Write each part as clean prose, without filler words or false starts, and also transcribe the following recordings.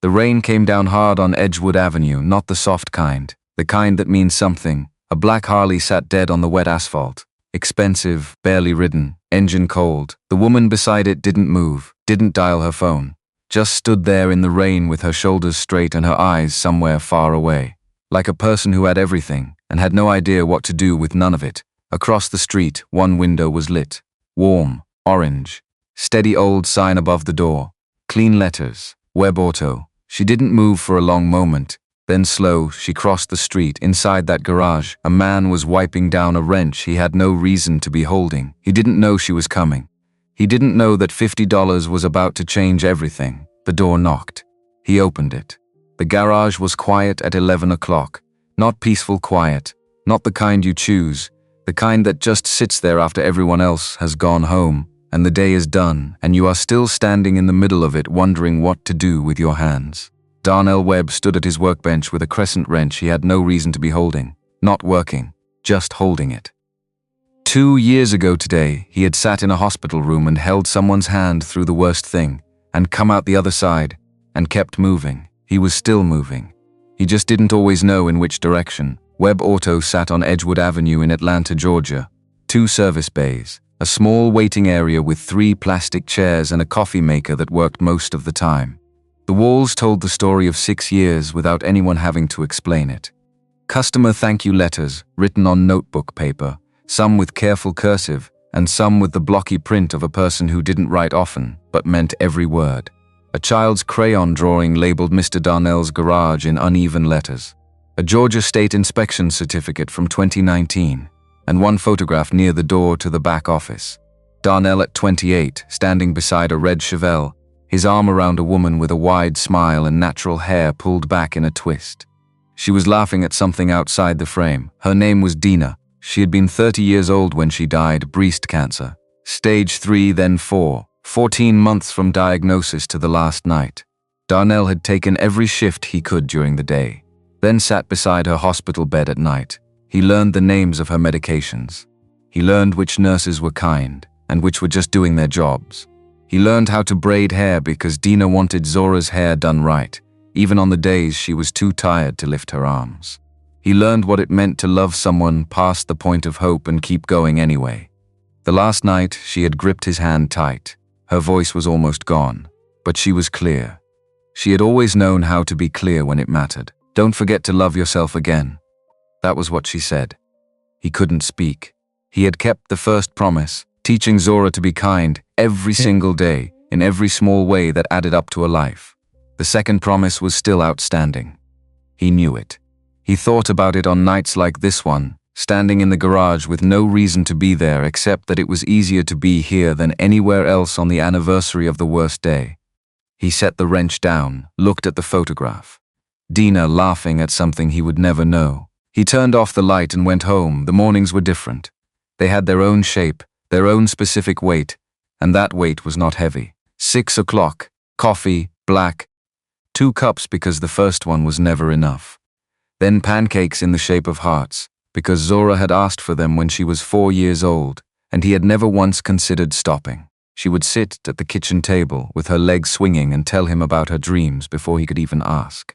The rain came down hard on Edgewood Avenue, not the soft kind, the kind that means something. A black Harley sat dead on the wet asphalt. Expensive, barely ridden, engine cold. The woman beside it didn't move, didn't dial her phone. Just stood there in the rain with her shoulders straight and her eyes somewhere far away. Like a person who had everything and had no idea what to do with none of it. Across the street, one window was lit. Warm, orange. Steady old sign above the door. Clean letters. Web Auto. She didn't move for a long moment. Then slow, she crossed the street. Inside that garage, a man was wiping down a wrench he had no reason to be holding. He didn't know she was coming. He didn't know that $50 was about to change everything. The door knocked. He opened it. The garage was quiet at 11 o'clock. Not peaceful quiet. Not the kind you choose. The kind that just sits there after everyone else has gone home, and the day is done, and you are still standing in the middle of it wondering what to do with your hands. Darnell Webb stood at his workbench with a crescent wrench he had no reason to be holding. Not working. Just holding it. 2 years ago today, he had sat in a hospital room and held someone's hand through the worst thing, and come out the other side, and kept moving. He was still moving. He just didn't always know in which direction. Webb Auto sat on Edgewood Avenue in Atlanta, Georgia. 2 service bays, a small waiting area with 3 plastic chairs and a coffee maker that worked most of the time. The walls told the story of 6 years without anyone having to explain it. Customer thank you letters written on notebook paper, some with careful cursive, and some with the blocky print of a person who didn't write often, but meant every word. A child's crayon drawing labeled Mr. Darnell's garage in uneven letters. A Georgia State Inspection certificate from 2019, and one photograph near the door to the back office. Darnell at 28, standing beside a red Chevelle, his arm around a woman with a wide smile and natural hair pulled back in a twist. She was laughing at something outside the frame. Her name was Dina. She had been 30 years old when she died, breast cancer. Stage 3, then 4. 14 months from diagnosis to the last night. Darnell had taken every shift he could during the day, then sat beside her hospital bed at night. He learned the names of her medications. He learned which nurses were kind and which were just doing their jobs. He learned how to braid hair because Dina wanted Zora's hair done right, even on the days she was too tired to lift her arms. He learned what it meant to love someone past the point of hope and keep going anyway. The last night, she had gripped his hand tight. Her voice was almost gone, but she was clear. She had always known how to be clear when it mattered. Don't forget to love yourself again. That was what she said. He couldn't speak. He had kept the first promise, teaching Zora to be kind every single day, in every small way that added up to a life. The second promise was still outstanding. He knew it. He thought about it on nights like this one, standing in the garage with no reason to be there except that it was easier to be here than anywhere else on the anniversary of the worst day. He set the wrench down, looked at the photograph. Dina laughing at something he would never know. He turned off the light and went home. The mornings were different. They had their own shape, their own specific weight, and that weight was not heavy. 6 o'clock, coffee, black. 2 cups because the first one was never enough. Then pancakes in the shape of hearts, because Zora had asked for them when she was 4 years old, and he had never once considered stopping. She would sit at the kitchen table with her legs swinging and tell him about her dreams before he could even ask.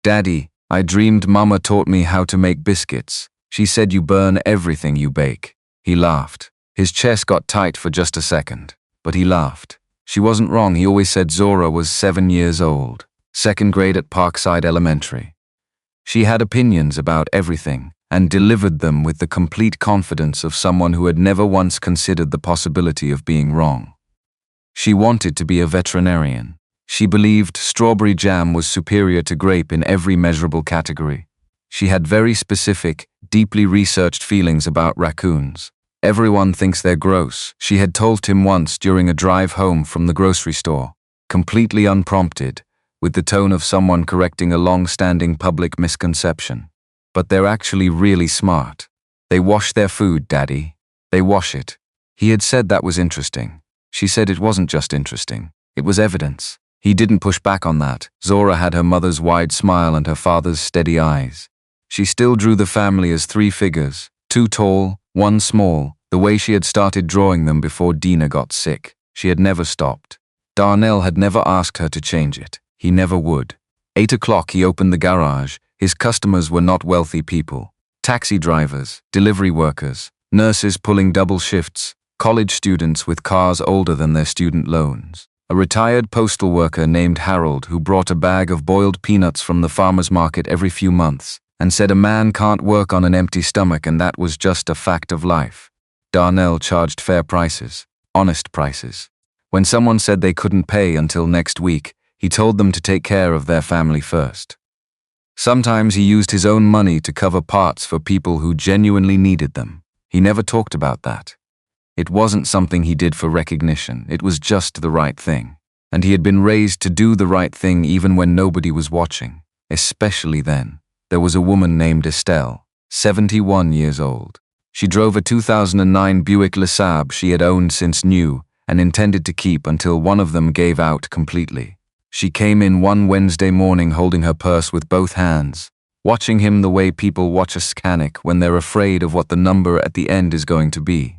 Daddy, I dreamed Mama taught me how to make biscuits. She said you burn everything you bake. He laughed. His chest got tight for just a second, but he laughed. She wasn't wrong. He always said Zora was 7 years old, 2nd grade at Parkside Elementary. She had opinions about everything and delivered them with the complete confidence of someone who had never once considered the possibility of being wrong. She wanted to be a veterinarian. She believed strawberry jam was superior to grape in every measurable category. She had very specific, deeply researched feelings about raccoons. Everyone thinks they're gross, she had told him once during a drive home from the grocery store, completely unprompted, with the tone of someone correcting a long-standing public misconception. But they're actually really smart. They wash their food, Daddy. They wash it. He had said that was interesting. She said it wasn't just interesting. It was evidence. He didn't push back on that. Zora had her mother's wide smile and her father's steady eyes. She still drew the family as 3 figures, 2 tall, 1 small, the way she had started drawing them before Dina got sick. She had never stopped. Darnell had never asked her to change it. He never would. 8 o'clock he opened the garage. His customers were not wealthy people. Taxi drivers, delivery workers, nurses pulling double shifts, college students with cars older than their student loans. A retired postal worker named Harold who brought a bag of boiled peanuts from the farmer's market every few months and said a man can't work on an empty stomach and that was just a fact of life. Darnell charged fair prices, honest prices. When someone said they couldn't pay until next week, he told them to take care of their family first. Sometimes he used his own money to cover parts for people who genuinely needed them. He never talked about that. It wasn't something he did for recognition, it was just the right thing. And he had been raised to do the right thing even when nobody was watching, especially then. There was a woman named Estelle, 71 years old. She drove a 2009 Buick LeSabre she had owned since new and intended to keep until one of them gave out completely. She came in one Wednesday morning holding her purse with both hands, watching him the way people watch a scanic when they're afraid of what the number at the end is going to be.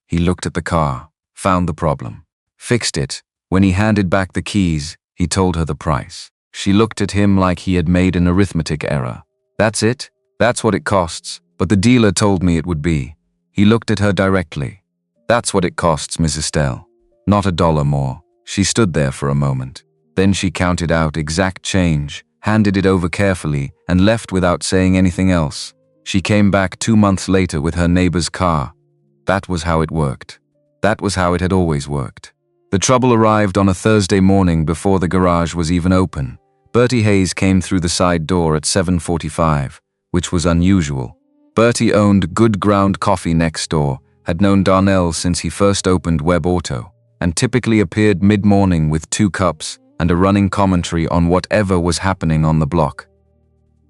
He looked at the car, found the problem, fixed it. When he handed back the keys, he told her the price. She looked at him like he had made an arithmetic error. That's it? That's what it costs, but the dealer told me it would be. He looked at her directly. That's what it costs, Miss Estelle. Not $1 more. She stood there for a moment. Then she counted out exact change, handed it over carefully, and left without saying anything else. She came back 2 months later with her neighbor's car. That was how it worked. That was how it had always worked. The trouble arrived on a Thursday morning before the garage was even open. Bertie Hayes came through the side door at 7:45, which was unusual. Bertie owned Good Ground Coffee next door, had known Darnell since he first opened Web Auto, and typically appeared mid-morning with 2 cups and a running commentary on whatever was happening on the block.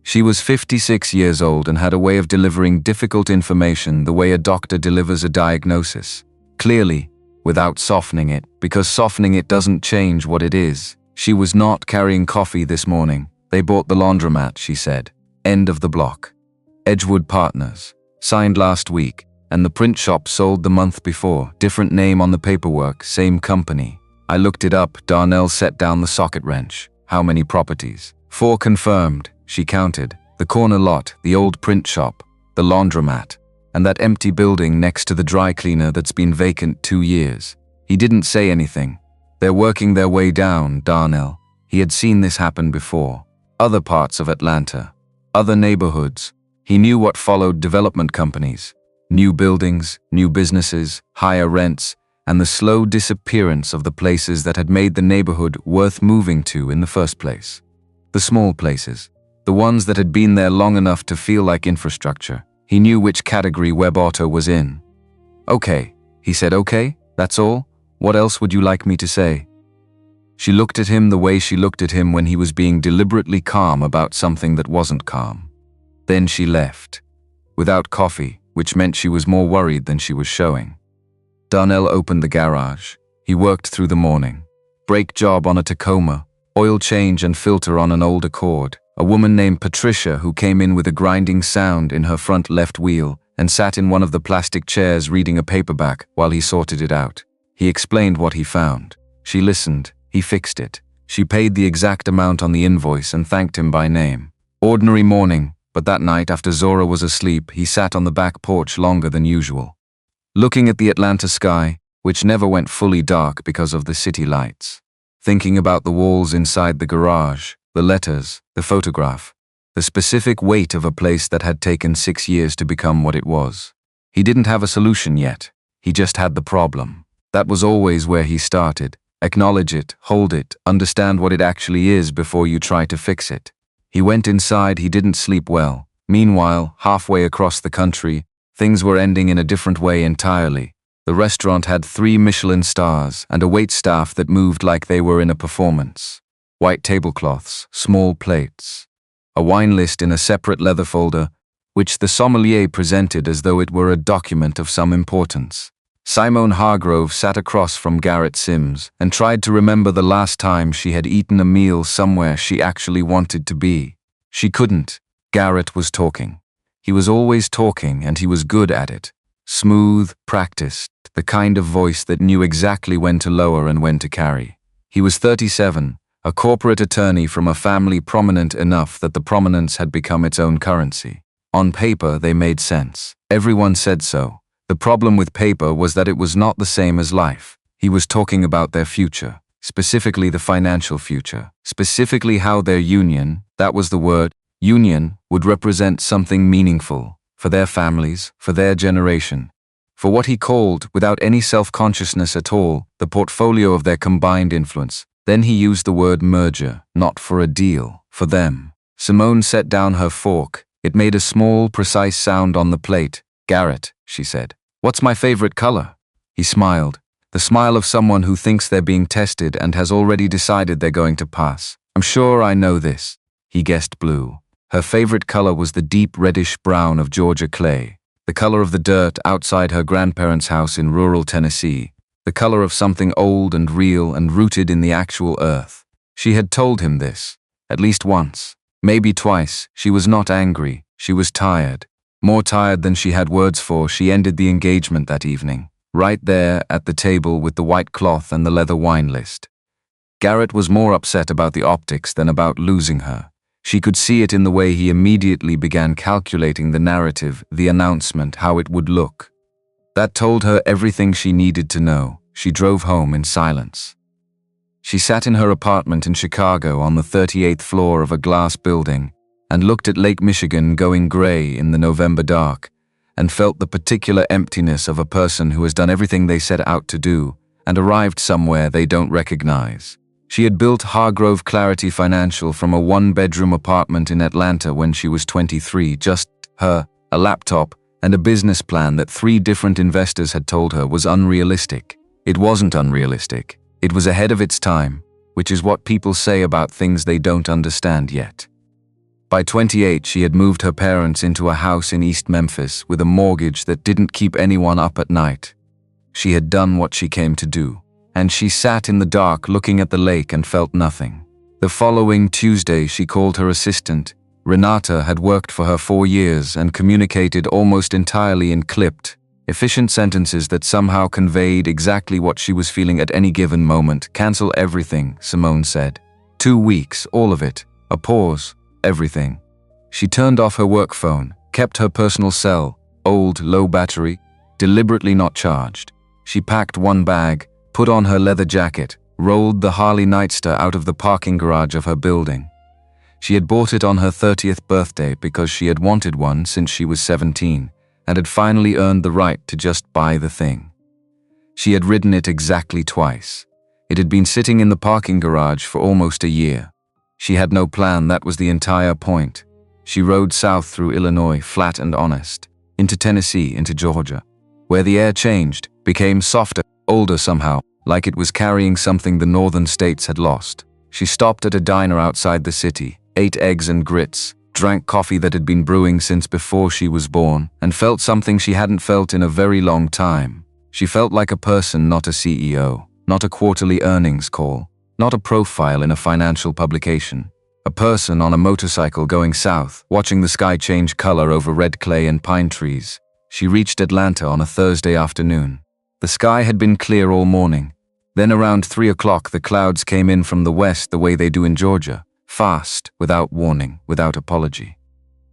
She was 56 years old and had a way of delivering difficult information the way a doctor delivers a diagnosis. Clearly, without softening it, because softening it doesn't change what it is. She was not carrying coffee this morning. They bought the laundromat, she said. End of the block. Edgewood Partners. Signed last week, and the print shop sold the month before. Different name on the paperwork, same company. I looked it up. Darnell set down the socket wrench. How many properties? 4 confirmed. She counted. The corner lot, the old print shop, the laundromat, and that empty building next to the dry cleaner that's been vacant 2 years. He didn't say anything. They're working their way down, Darnell. He had seen this happen before. Other parts of Atlanta. Other neighborhoods. He knew what followed: development companies. New buildings, new businesses, higher rents, and the slow disappearance of the places that had made the neighborhood worth moving to in the first place. The small places. The ones that had been there long enough to feel like infrastructure. He knew which category Web Auto was in. Okay, he said. Okay, that's all? What else would you like me to say? She looked at him the way she looked at him when he was being deliberately calm about something that wasn't calm. Then she left. Without coffee, which meant she was more worried than she was showing. Darnell opened the garage. He worked through the morning. Brake job on a Tacoma, oil change and filter on an old Accord. A woman named Patricia who came in with a grinding sound in her front left wheel and sat in one of the plastic chairs reading a paperback while he sorted it out. He explained what he found. She listened. He fixed it. She paid the exact amount on the invoice and thanked him by name. Ordinary morning, but that night after Zora was asleep, he sat on the back porch longer than usual, looking at the Atlanta sky, which never went fully dark because of the city lights, thinking about the walls inside the garage, the letters, the photograph, the specific weight of a place that had taken 6 years to become what it was. He didn't have a solution yet. He just had the problem. That was always where he started. Acknowledge it, hold it, understand what it actually is before you try to fix it. He went inside. He didn't sleep well. Meanwhile, halfway across the country, things were ending in a different way entirely. The restaurant had 3 Michelin stars and a waitstaff that moved like they were in a performance. White tablecloths, small plates. A wine list in a separate leather folder, which the sommelier presented as though it were a document of some importance. Simone Hargrove sat across from Garrett Sims and tried to remember the last time she had eaten a meal somewhere she actually wanted to be. She couldn't. Garrett was talking. He was always talking, and he was good at it. Smooth, practiced, the kind of voice that knew exactly when to lower and when to carry. He was 37, a corporate attorney from a family prominent enough that the prominence had become its own currency. On paper, they made sense. Everyone said so. The problem with paper was that it was not the same as life. He was talking about their future, specifically the financial future, specifically how their union, that was the word, union, would represent something meaningful for their families, for their generation, for what he called, without any self-consciousness at all, the portfolio of their combined influence. Then he used the word merger, not for a deal, for them. Simone set down her fork. It made a small, precise sound on the plate. "Garrett," she said. "What's my favorite color?" He smiled, the smile of someone who thinks they're being tested and has already decided they're going to pass. "I'm sure I know this." He guessed blue. Her favorite color was the deep reddish-brown of Georgia clay, the color of the dirt outside her grandparents' house in rural Tennessee, the color of something old and real and rooted in the actual earth. She had told him this, at least once, maybe twice. She was not angry, she was tired. More tired than she had words for. She ended the engagement that evening, right there at the table with the white cloth and the leather wine list. Garrett was more upset about the optics than about losing her. She could see it in the way he immediately began calculating the narrative, the announcement, how it would look. That told her everything she needed to know. She drove home in silence. She sat in her apartment in Chicago on the 38th floor of a glass building and looked at Lake Michigan going gray in the November dark and felt the particular emptiness of a person who has done everything they set out to do and arrived somewhere they don't recognize. She had built Hargrove Clarity Financial from a one-bedroom apartment in Atlanta when she was 23, just her, a laptop, and a business plan that 3 different investors had told her was unrealistic. It wasn't unrealistic. It was ahead of its time, which is what people say about things they don't understand yet. By 28, she had moved her parents into a house in East Memphis with a mortgage that didn't keep anyone up at night. She had done what she came to do, and she sat in the dark looking at the lake and felt nothing. The following Tuesday, she called her assistant. Renata had worked for her 4 years and communicated almost entirely in clipped, efficient sentences that somehow conveyed exactly what she was feeling at any given moment. "Cancel everything," Simone said. 2 weeks, all of it. A pause. Everything. She turned off her work phone, kept her personal cell, old, low battery, deliberately not charged. She packed 1 bag, put on her leather jacket, rolled the Harley Nightster out of the parking garage of her building. She had bought it on her 30th birthday because she had wanted one since she was 17 and had finally earned the right to just buy the thing. She had ridden it exactly twice. It had been sitting in the parking garage for almost a year. She had no plan, that was the entire point. She rode south through Illinois, flat and honest, into Tennessee, into Georgia, where the air changed, became softer, older somehow, like it was carrying something the northern states had lost. She stopped at a diner outside the city, ate eggs and grits, drank coffee that had been brewing since before she was born, and felt something she hadn't felt in a very long time. She felt like a person, not a CEO, not a quarterly earnings call, not a profile in a financial publication. A person on a motorcycle going south, watching the sky change color over red clay and pine trees. She reached Atlanta on a Thursday afternoon. The sky had been clear all morning. Then around 3 o'clock the clouds came in from the west the way they do in Georgia, fast, without warning, without apology.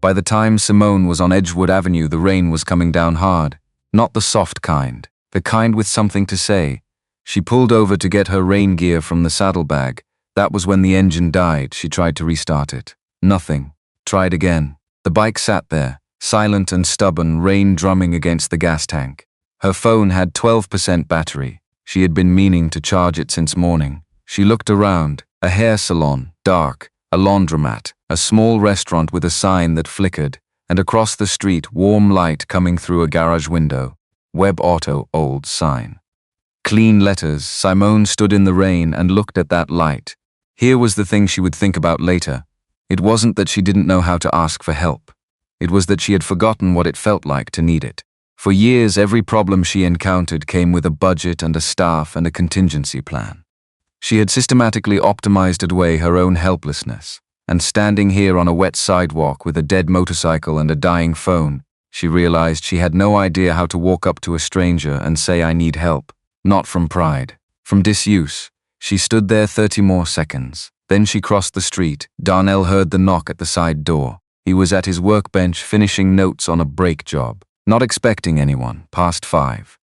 By the time Simone was on Edgewood Avenue, the rain was coming down hard, not the soft kind, the kind with something to say. She pulled over to get her rain gear from the saddlebag. That was when the engine died. She tried to restart it. Nothing. Tried again. The bike sat there, silent and stubborn, rain drumming against the gas tank. Her phone had 12% battery. She had been meaning to charge it since morning. She looked around. A hair salon, dark, a laundromat, a small restaurant with a sign that flickered, and across the street, warm light coming through a garage window. Web Auto, old sign. Clean letters. Simone stood in the rain and looked at that light. Here was the thing she would think about later. It wasn't that she didn't know how to ask for help. It was that she had forgotten what it felt like to need it. For years, every problem she encountered came with a budget and a staff and a contingency plan. She had systematically optimized away her own helplessness, and standing here on a wet sidewalk with a dead motorcycle and a dying phone, she realized she had no idea how to walk up to a stranger and say, "I need help." Not from pride, from disuse. She stood there 30 more seconds, Then she crossed the street. Darnell heard the knock at the side door. He was at his workbench finishing notes on a brake job, not expecting anyone, past 5.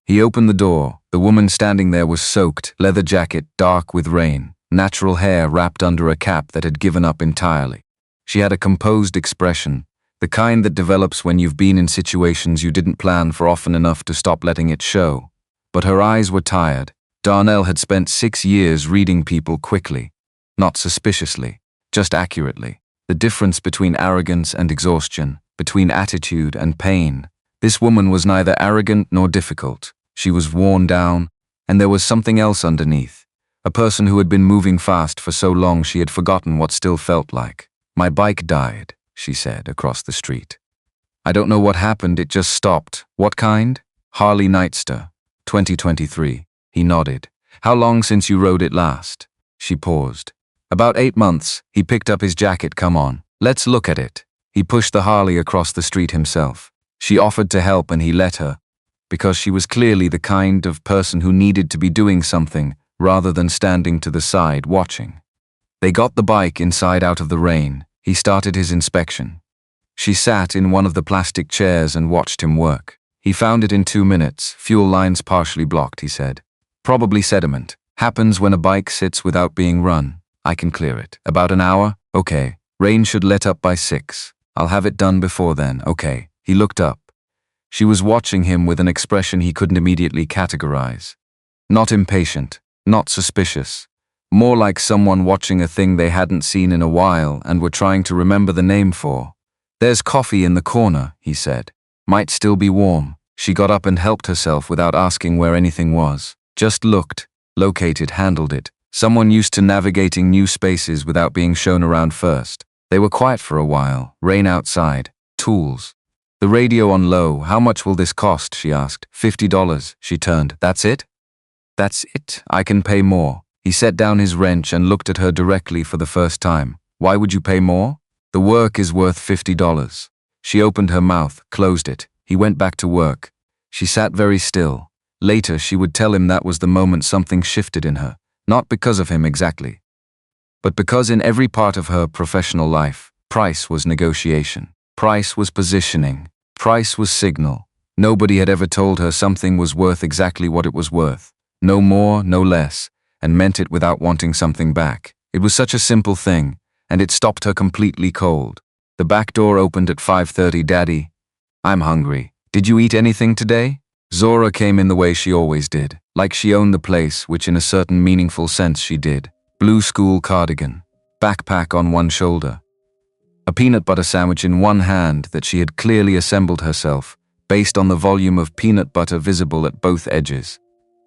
He opened the door. The woman standing there was soaked, leather jacket dark with rain, natural hair wrapped under a cap that had given up entirely. She had a composed expression, the kind that develops when you've been in situations you didn't plan for often enough to stop letting it show. But her eyes were tired. Darnell had spent 6 years reading people quickly, not suspiciously, just accurately. The difference between arrogance and exhaustion, between attitude and pain. This woman was neither arrogant nor difficult. She was worn down, and there was something else underneath. A person who had been moving fast for so long she had forgotten what still felt like. "My bike died," she said, across the street. "I don't know what happened, it just stopped." "What kind?" "Harley Nightster, 2023. He nodded. "How long since you rode it last?" She paused. "About 8 months." He picked up his jacket. "Come on, let's look at it." He pushed the Harley across the street himself. She offered to help and he let her, because she was clearly the kind of person who needed to be doing something rather than standing to the side watching. They got the bike inside out of the rain. He started his inspection. She sat in one of the plastic chairs and watched him work. He found it in 2 minutes. "Fuel lines partially blocked," he said. "Probably sediment. Happens when a bike sits without being run. I can clear it." "About an hour?" "Okay. Rain should let up by 6. I'll have it done before then." "Okay." He looked up. She was watching him with an expression he couldn't immediately categorize. Not impatient, not suspicious. More like someone watching a thing they hadn't seen in a while and were trying to remember the name for. "There's coffee in the corner," he said. "Might still be warm." She got up and helped herself without asking where anything was. Just looked, located, handled it. Someone used to navigating new spaces without being shown around first. They were quiet for a while. Rain outside. Tools. The radio on low. "How much will this cost?" she asked. $50. She turned. "That's it?" "That's it. I can pay more." He set down his wrench and looked at her directly for the first time. "Why would you pay more?" "The work is worth $50. She opened her mouth, closed it. He went back to work. She sat very still. Later, she would tell him that was the moment something shifted in her. Not because of him exactly, but because in every part of her professional life, price was negotiation. Price was positioning. Price was signal. Nobody had ever told her something was worth exactly what it was worth. No more, no less, and meant it without wanting something back. It was such a simple thing, and it stopped her completely cold. The back door opened at 5:30. "Daddy, I'm hungry. Did you eat anything today?" Zora came in the way she always did, like she owned the place, which in a certain meaningful sense she did. Blue school cardigan, backpack on one shoulder, a peanut butter sandwich in one hand that she had clearly assembled herself, based on the volume of peanut butter visible at both edges.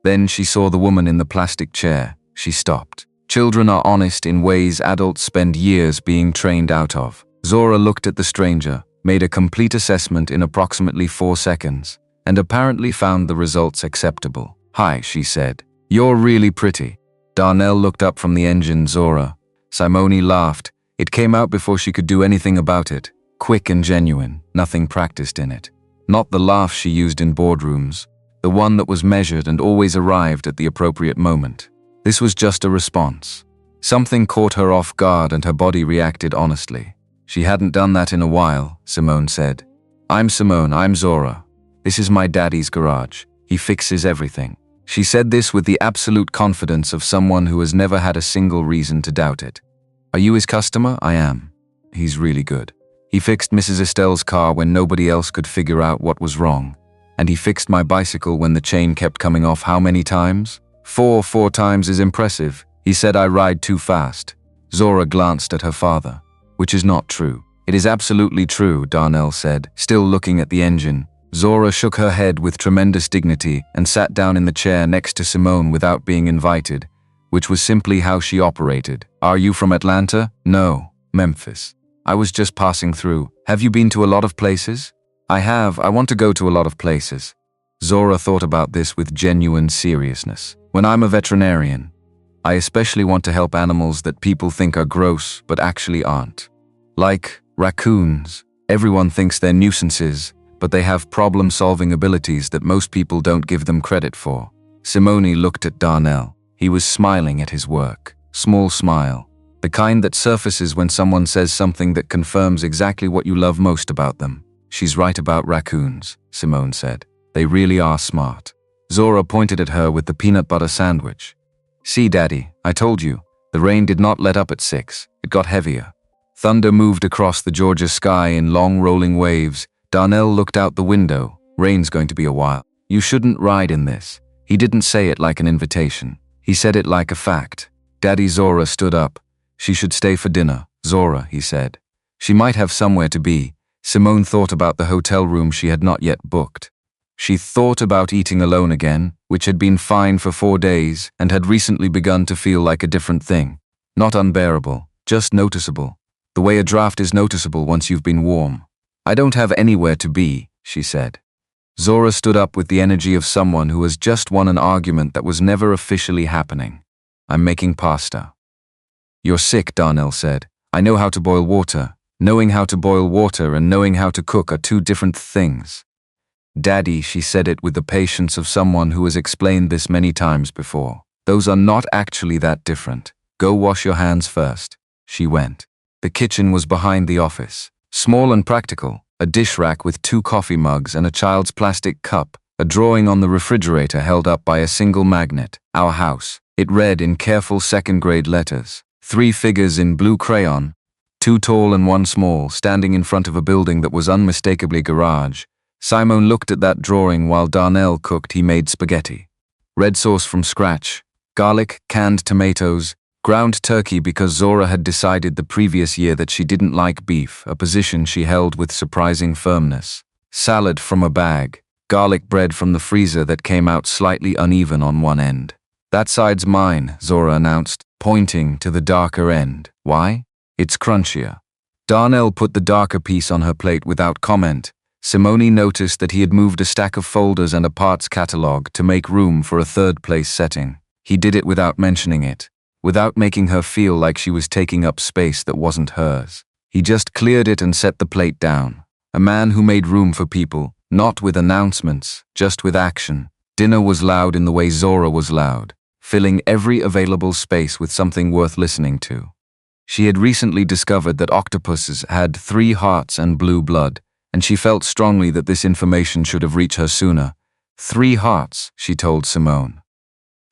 Then she saw the woman in the plastic chair. She stopped. Children are honest in ways adults spend years being trained out of. Zora looked at the stranger, made a complete assessment in approximately 4 seconds, and apparently found the results acceptable. "Hi," she said. "You're really pretty." Darnell looked up from the engine. "Zora." Simone laughed. It came out before she could do anything about it. Quick and genuine, nothing practiced in it. Not the laugh she used in boardrooms, the one that was measured and always arrived at the appropriate moment. This was just a response. Something caught her off guard and her body reacted honestly. She hadn't done that in a while, Simone said. "I'm Simone, I'm Zora. This is my daddy's garage. He fixes everything." She said this with the absolute confidence of someone who has never had a single reason to doubt it. "Are you his customer?" "I am." "He's really good. He fixed Mrs. Estelle's car when nobody else could figure out what was wrong. And he fixed my bicycle when the chain kept coming off. How many times?" Four times is impressive. He said I ride too fast." Zora glanced at her father. "Which is not true." "It is absolutely true," Darnell said, still looking at the engine. Zora shook her head with tremendous dignity and sat down in the chair next to Simone without being invited, which was simply how she operated. "Are you from Atlanta?" "No, Memphis. I was just passing through." "Have you been to a lot of places?" "I have. I want to go to a lot of places." Zora thought about this with genuine seriousness. "When I'm a veterinarian, I especially want to help animals that people think are gross but actually aren't. Like raccoons. Everyone thinks they're nuisances, but they have problem-solving abilities that most people don't give them credit for." Simone looked at Darnell. He was smiling at his work. Small smile. The kind that surfaces when someone says something that confirms exactly what you love most about them. She's right about raccoons, Simone said. They really are smart. Zora pointed at her with the peanut butter sandwich. See, Daddy, I told you. The rain did not let up at 6. It got heavier. Thunder moved across the Georgia sky in long rolling waves. Darnell looked out the window. Rain's going to be a while. You shouldn't ride in this. He didn't say it like an invitation. He said it like a fact. Daddy. Zora stood up. She should stay for dinner. Zora, he said. She might have somewhere to be. Simone thought about the hotel room she had not yet booked. She thought about eating alone again, which had been fine for 4 days and had recently begun to feel like a different thing. Not unbearable, just noticeable. The way a draft is noticeable once you've been warm. I don't have anywhere to be, she said. Zora stood up with the energy of someone who has just won an argument that was never officially happening. I'm making pasta. You're sick, Darnell said. I know how to boil water. Knowing how to boil water and knowing how to cook are two different things. Daddy, she said it with the patience of someone who has explained this many times before. Those are not actually that different. Go wash your hands first. She went. The kitchen was behind the office. Small and practical. A dish rack with 2 coffee mugs and a child's plastic cup. A drawing on the refrigerator held up by a single magnet. Our house. It read in careful second-grade letters. 3 figures in blue crayon. 2 tall and 1 small, standing in front of a building that was unmistakably garage. Simone looked at that drawing while Darnell cooked. He made spaghetti. Red sauce from scratch. Garlic, canned tomatoes, ground turkey because Zora had decided the previous year that she didn't like beef, a position she held with surprising firmness. Salad from a bag. Garlic bread from the freezer that came out slightly uneven on one end. That side's mine, Zora announced, pointing to the darker end. Why? It's crunchier. Darnell put the darker piece on her plate without comment. Simone noticed that he had moved a stack of folders and a parts catalog to make room for a third-place setting. He did it without mentioning it, without making her feel like she was taking up space that wasn't hers. He just cleared it and set the plate down. A man who made room for people, not with announcements, just with action. Dinner was loud in the way Zora was loud, filling every available space with something worth listening to. She had recently discovered that octopuses had 3 hearts and blue blood, and she felt strongly that this information should have reached her sooner. 3 hearts, she told Simone.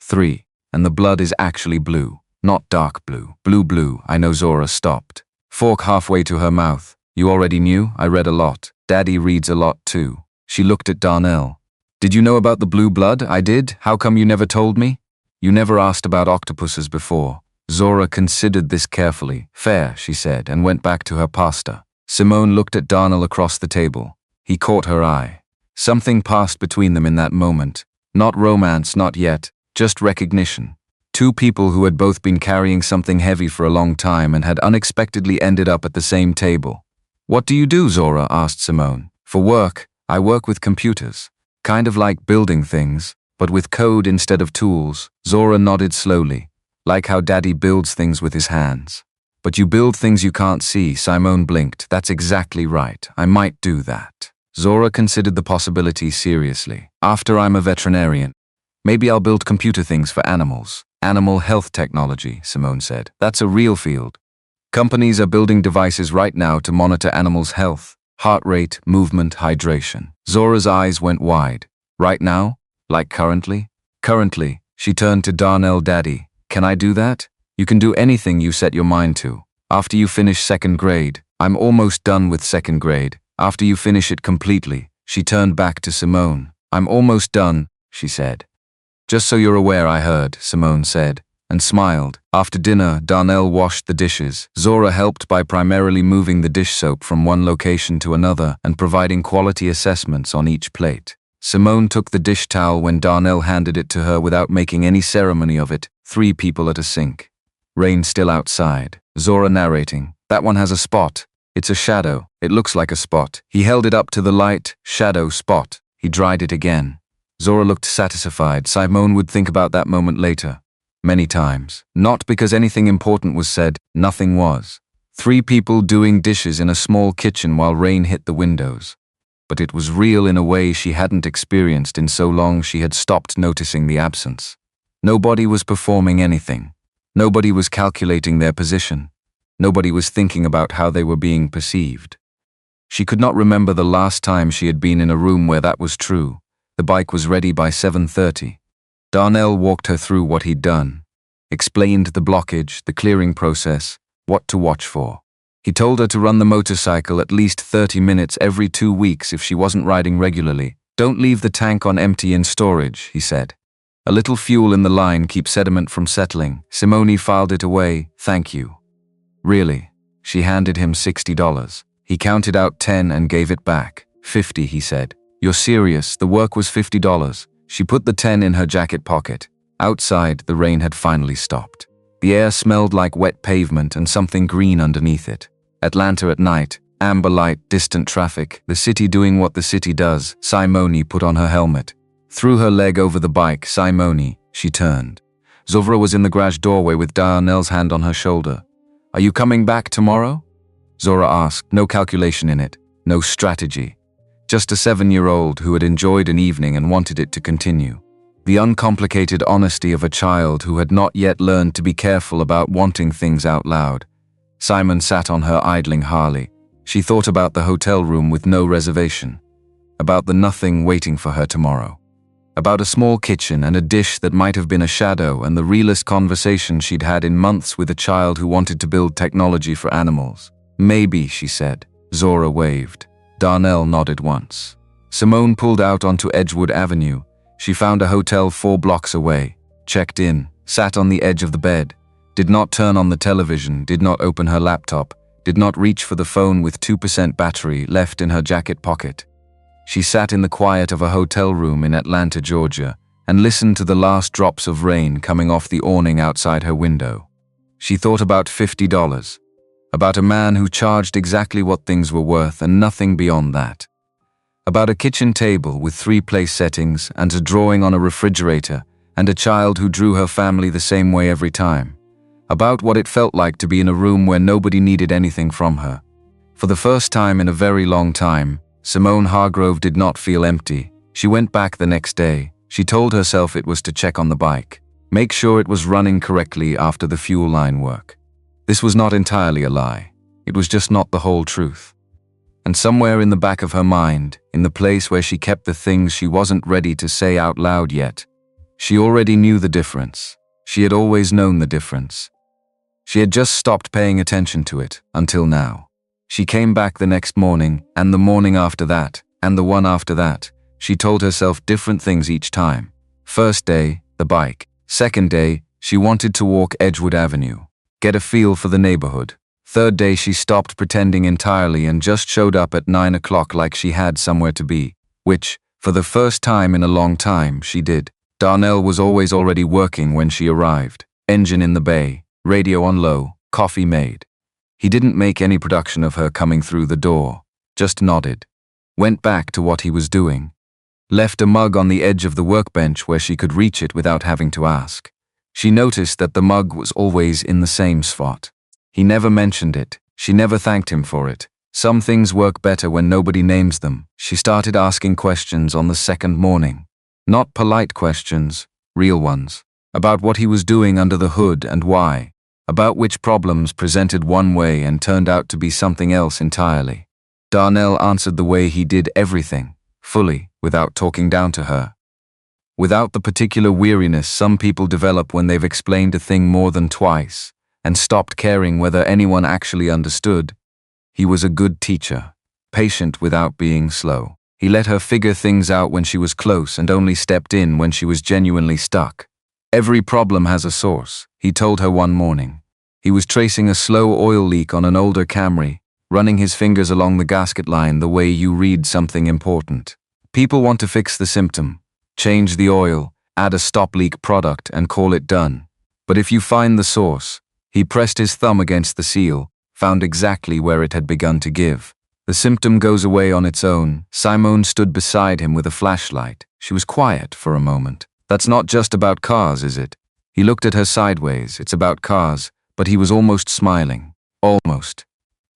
3, and the blood is actually blue, not dark blue. Blue, I know. Zora stopped. Fork halfway to her mouth. You already knew? I read a lot. Daddy reads a lot too. She looked at Darnell. Did you know about the blue blood? I did. How come you never told me? You never asked about octopuses before. Zora considered this carefully. Fair, she said, and went back to her pasta. Simone looked at Darnell across the table. He caught her eye. Something passed between them in that moment. Not romance, not yet, just recognition. 2 people who had both been carrying something heavy for a long time and had unexpectedly ended up at the same table. What do you do? Zora asked Simone. For work, I work with computers. Kind of like building things, but with code instead of tools. Zora nodded slowly. Like how Daddy builds things with his hands. But you build things you can't see. Simone blinked. That's exactly right. I might do that. Zora considered the possibility seriously. After I'm a veterinarian, maybe I'll build computer things for animals. Animal health technology, Simone said. That's a real field. Companies are building devices right now to monitor animals' health, heart rate, movement, hydration. Zora's eyes went wide. Right now? Like currently? Currently, she turned to Darnell. Daddy, can I do that? You can do anything you set your mind to. After you finish 2nd grade, I'm almost done with 2nd grade. After you finish it completely, she turned back to Simone. I'm almost done, she said. Just so you're aware, I heard, Simone said, and smiled. After dinner, Darnell washed the dishes. Zora helped by primarily moving the dish soap from one location to another and providing quality assessments on each plate. Simone took the dish towel when Darnell handed it to her without making any ceremony of it. 3 people at a sink. Rain still outside. Zora narrating. That one has a spot. It's a shadow. It looks like a spot. He held it up to the light. Shadow, spot. He dried it again. Zora looked satisfied. Simone would think about that moment later. Many times. Not because anything important was said. Nothing was. 3 people doing dishes in a small kitchen while rain hit the windows. But it was real in a way she hadn't experienced in so long she had stopped noticing the absence. Nobody was performing anything. Nobody was calculating their position. Nobody was thinking about how they were being perceived. She could not remember the last time she had been in a room where that was true. The bike was ready by 7:30. Darnell walked her through what he'd done, explained the blockage, the clearing process, what to watch for. He told her to run the motorcycle at least 30 minutes every 2 weeks if she wasn't riding regularly. Don't leave the tank on empty in storage, he said. A little fuel in the line keeps sediment from settling. Simone filed it away. Thank you. Really? She handed him $60. He counted out 10 and gave it back. 50, he said. You're serious, the work was $50. She put the 10 in her jacket pocket. Outside, the rain had finally stopped. The air smelled like wet pavement and something green underneath it. Atlanta at night, amber light, distant traffic, the city doing what the city does. Simone put on her helmet. Threw her leg over the bike. Simone, she turned. Zovra was in the garage doorway with Darnell's hand on her shoulder. Are you coming back tomorrow? Zora asked, no calculation in it, no strategy. Just a 7-year-old who had enjoyed an evening and wanted it to continue. The uncomplicated honesty of a child who had not yet learned to be careful about wanting things out loud. Simon sat on her idling Harley. She thought about the hotel room with no reservation. About the nothing waiting for her tomorrow. About a small kitchen and a dish that might have been a shadow and the realest conversation she'd had in months with a child who wanted to build technology for animals. Maybe, she said. Zora waved. Darnell nodded once. Simone pulled out onto Edgewood Avenue. She found a hotel 4 blocks away, checked in, sat on the edge of the bed, did not turn on the television, did not open her laptop, did not reach for the phone with 2% battery left in her jacket pocket. She sat in the quiet of a hotel room in Atlanta, Georgia, and listened to the last drops of rain coming off the awning outside her window. She thought about $50, about a man who charged exactly what things were worth and nothing beyond that. About a kitchen table with 3 place settings and a drawing on a refrigerator and a child who drew her family the same way every time. About what it felt like to be in a room where nobody needed anything from her. For the first time in a very long time, Simone Hargrove did not feel empty. She went back the next day. She told herself it was to check on the bike, make sure it was running correctly after the fuel line work. This was not entirely a lie. It was just not the whole truth. And somewhere in the back of her mind, in the place where she kept the things she wasn't ready to say out loud yet, she already knew the difference. She had always known the difference. She had just stopped paying attention to it, until now. She came back the next morning, and the morning after that, and the one after that. She told herself different things each time. First day, the bike. Second day, she wanted to walk Edgewood Avenue, get a feel for the neighborhood. Third day, she stopped pretending entirely and just showed up at 9 o'clock like she had somewhere to be, which, for the first time in a long time, she did. Darnell was always already working when she arrived. Engine in the bay, radio on low, coffee made. He didn't make any production of her coming through the door, just nodded. Went back to what he was doing. Left a mug on the edge of the workbench where she could reach it without having to ask. She noticed that the mug was always in the same spot. He never mentioned it. She never thanked him for it. Some things work better when nobody names them. She started asking questions on the second morning. Not polite questions, real ones. About what he was doing under the hood and why. About which problems presented one way and turned out to be something else entirely. Darnell answered the way he did everything, fully, without talking down to her. Without the particular weariness some people develop when they've explained a thing more than twice, and stopped caring whether anyone actually understood. He was a good teacher, patient without being slow. He let her figure things out when she was close and only stepped in when she was genuinely stuck. Every problem has a source, he told her one morning. He was tracing a slow oil leak on an older Camry, running his fingers along the gasket line the way you read something important. People want to fix the symptom, change the oil, add a stop leak product and call it done. But if you find the source, he pressed his thumb against the seal, found exactly where it had begun to give. The symptom goes away on its own. Simone stood beside him with a flashlight. She was quiet for a moment. That's not just about cars, is it? He looked at her sideways. It's about cars, but he was almost smiling. Almost.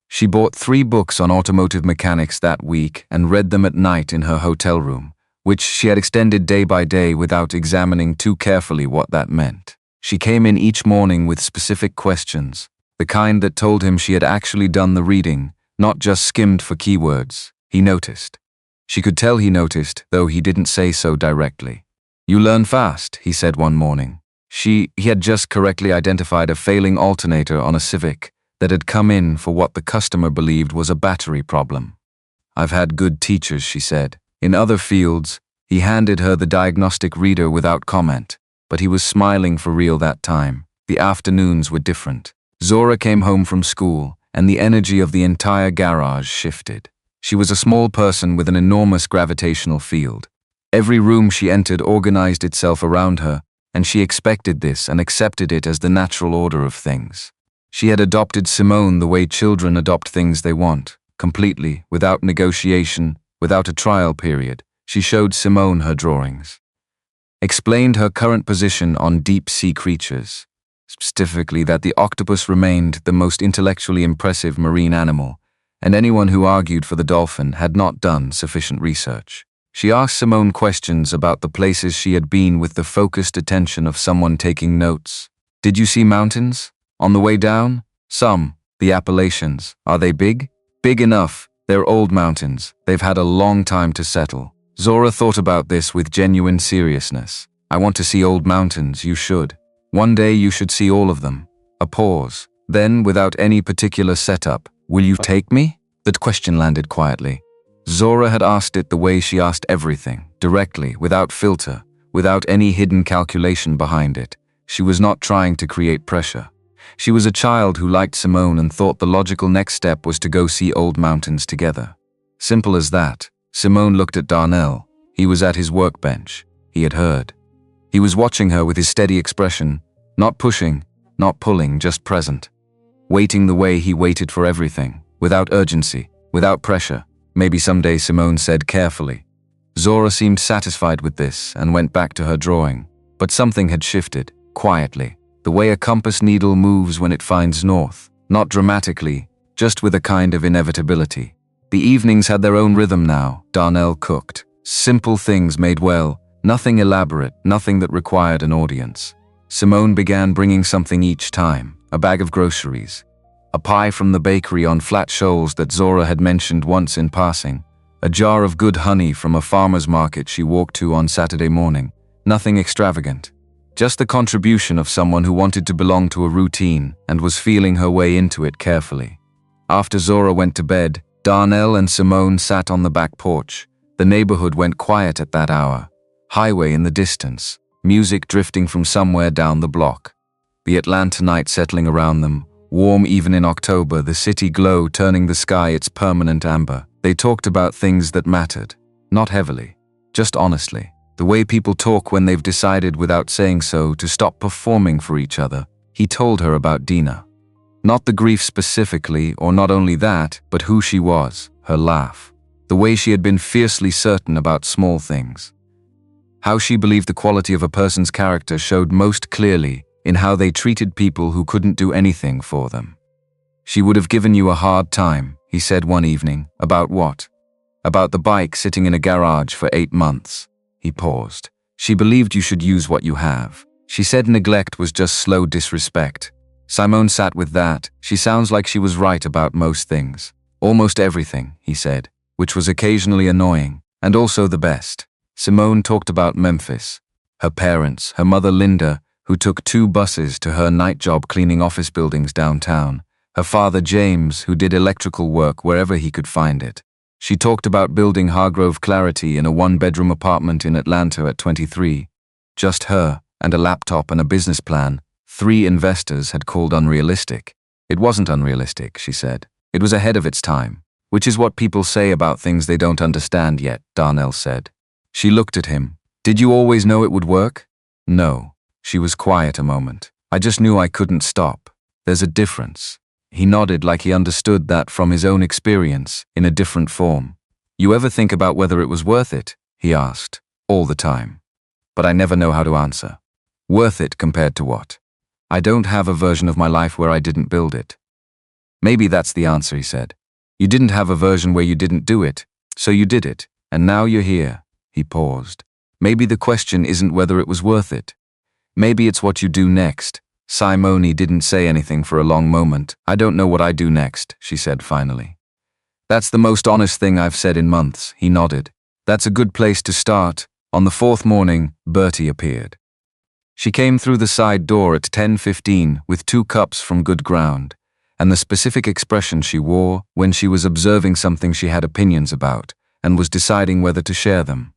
She bought 3 books on automotive mechanics that week and read them at night in her hotel room, which she had extended day by day without examining too carefully what that meant. She came in each morning with specific questions, the kind that told him she had actually done the reading, not just skimmed for keywords. He noticed. She could tell he noticed, though he didn't say so directly. "You learn fast," he said one morning. He had just correctly identified a failing alternator on a Civic that had come in for what the customer believed was a battery problem. "I've had good teachers," she said. In other fields, he handed her the diagnostic reader without comment, but he was smiling for real that time. The afternoons were different. Zora came home from school, and the energy of the entire garage shifted. She was a small person with an enormous gravitational field. Every room she entered organized itself around her, and she expected this and accepted it as the natural order of things. She had adopted Simone the way children adopt things they want, completely, without negotiation, without a trial period. She showed Simone her drawings, explained her current position on deep-sea creatures, specifically that the octopus remained the most intellectually impressive marine animal, and anyone who argued for the dolphin had not done sufficient research. She asked Simone questions about the places she had been with the focused attention of someone taking notes. "Did you see mountains? On the way down? Some. The Appalachians. Are they big?" "Big enough. They're old mountains. They've had a long time to settle." Zora thought about this with genuine seriousness. "I want to see old mountains. You should. One day you should see all of them." A pause. Then, without any particular setup, "Will you take me?" That question landed quietly. Zora had asked it the way she asked everything, directly, without filter, without any hidden calculation behind it. She was not trying to create pressure. She was a child who liked Simone and thought the logical next step was to go see old mountains together. Simple as that. Simone looked at Darnell. He was at his workbench. He had heard. He was watching her with his steady expression, not pushing, not pulling, just present. Waiting the way he waited for everything, without urgency, without pressure. "Maybe someday," Simone said carefully. Zora seemed satisfied with this and went back to her drawing. But something had shifted, quietly, the way a compass needle moves when it finds north, not dramatically, just with a kind of inevitability. The evenings had their own rhythm now. Darnell cooked. Simple things made well, nothing elaborate, nothing that required an audience. Simone began bringing something each time, a bag of groceries, a pie from the bakery on Flat Shoals that Zora had mentioned once in passing, a jar of good honey from a farmer's market she walked to on Saturday morning. Nothing extravagant. Just the contribution of someone who wanted to belong to a routine and was feeling her way into it carefully. After Zora went to bed, Darnell and Simone sat on the back porch. The neighborhood went quiet at that hour. Highway in the distance, music drifting from somewhere down the block. The Atlanta night settling around them, warm even in October, the city glow turning the sky its permanent amber. They talked about things that mattered, not heavily, just honestly. The way people talk when they've decided without saying so to stop performing for each other. He told her about Dina. Not the grief specifically, or not only that, but who she was, her laugh. The way she had been fiercely certain about small things. How she believed the quality of a person's character showed most clearly in how they treated people who couldn't do anything for them. "She would have given you a hard time," he said one evening. "About what?" "About the bike sitting in a garage for 8 months. He paused. "She believed you should use what you have. She said neglect was just slow disrespect." Simone sat with that. "She sounds like she was right about most things. Almost everything," he said, which was occasionally annoying, and also the best. Simone talked about Memphis. Her parents, her mother Linda, who took 2 buses to her night job cleaning office buildings downtown. Her father James, who did electrical work wherever he could find it. She talked about building Hargrove Clarity in a 1-bedroom apartment in Atlanta at 23. Just her, and a laptop and a business plan. 3 investors had called unrealistic. It wasn't unrealistic, she said. It was ahead of its time, which is what people say about things they don't understand yet, Darnell said. She looked at him. "Did you always know it would work?" "No." She was quiet a moment. "I just knew I couldn't stop. There's a difference." He nodded like he understood that from his own experience, in a different form. "You ever think about whether it was worth it?" he asked. "All the time. But I never know how to answer. Worth it compared to what? I don't have a version of my life where I didn't build it." "Maybe that's the answer," he said. "You didn't have a version where you didn't do it, so you did it, and now you're here." He paused. "Maybe the question isn't whether it was worth it. Maybe it's what you do next. Simone didn't say anything for a long moment. I don't know what I do next, she said finally. That's the most honest thing I've said in months, he nodded. That's a good place to start. On the fourth morning, Bertie appeared. She came through the side door at 10:15 with 2 cups from good ground, and the specific expression she wore when she was observing something she had opinions about and was deciding whether to share them.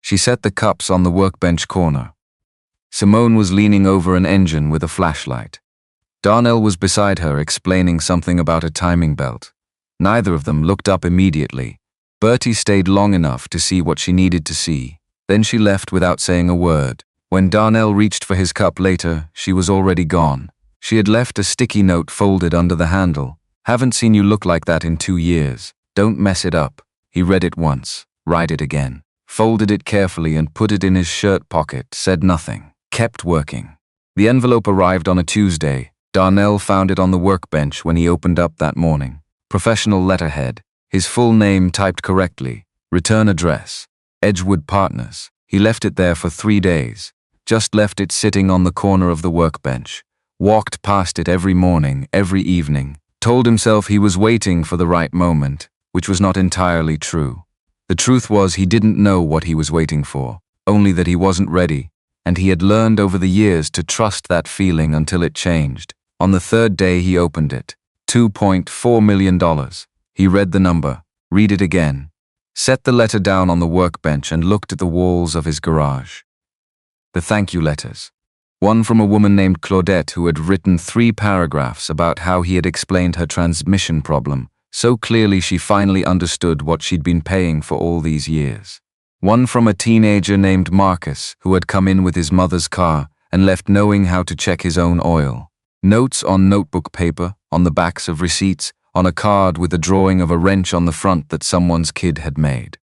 She set the cups on the workbench corner. Simone was leaning over an engine with a flashlight. Darnell was beside her explaining something about a timing belt. Neither of them looked up immediately. Bertie stayed long enough to see what she needed to see. Then she left without saying a word. When Darnell reached for his cup later, she was already gone. She had left a sticky note folded under the handle. Haven't seen you look like that in 2 years. Don't mess it up. He read it once, write it again, folded it carefully and put it in his shirt pocket, said nothing, kept working. The envelope arrived on a Tuesday. Darnell found it on the workbench when he opened up that morning. Professional letterhead, his full name typed correctly, return address, Edgewood Partners. He left it there for 3 days. Just left it sitting on the corner of the workbench, walked past it every morning, every evening, told himself he was waiting for the right moment, which was not entirely true. The truth was he didn't know what he was waiting for, only that he wasn't ready, and he had learned over the years to trust that feeling until it changed. On the 3rd day he opened it, $2.4 million. He read the number, read it again, set the letter down on the workbench and looked at the walls of his garage. The thank you letters. One from a woman named Claudette who had written 3 paragraphs about how he had explained her transmission problem, so clearly she finally understood what she'd been paying for all these years. One from a teenager named Marcus who had come in with his mother's car and left knowing how to check his own oil. Notes on notebook paper, on the backs of receipts, on a card with a drawing of a wrench on the front that someone's kid had made.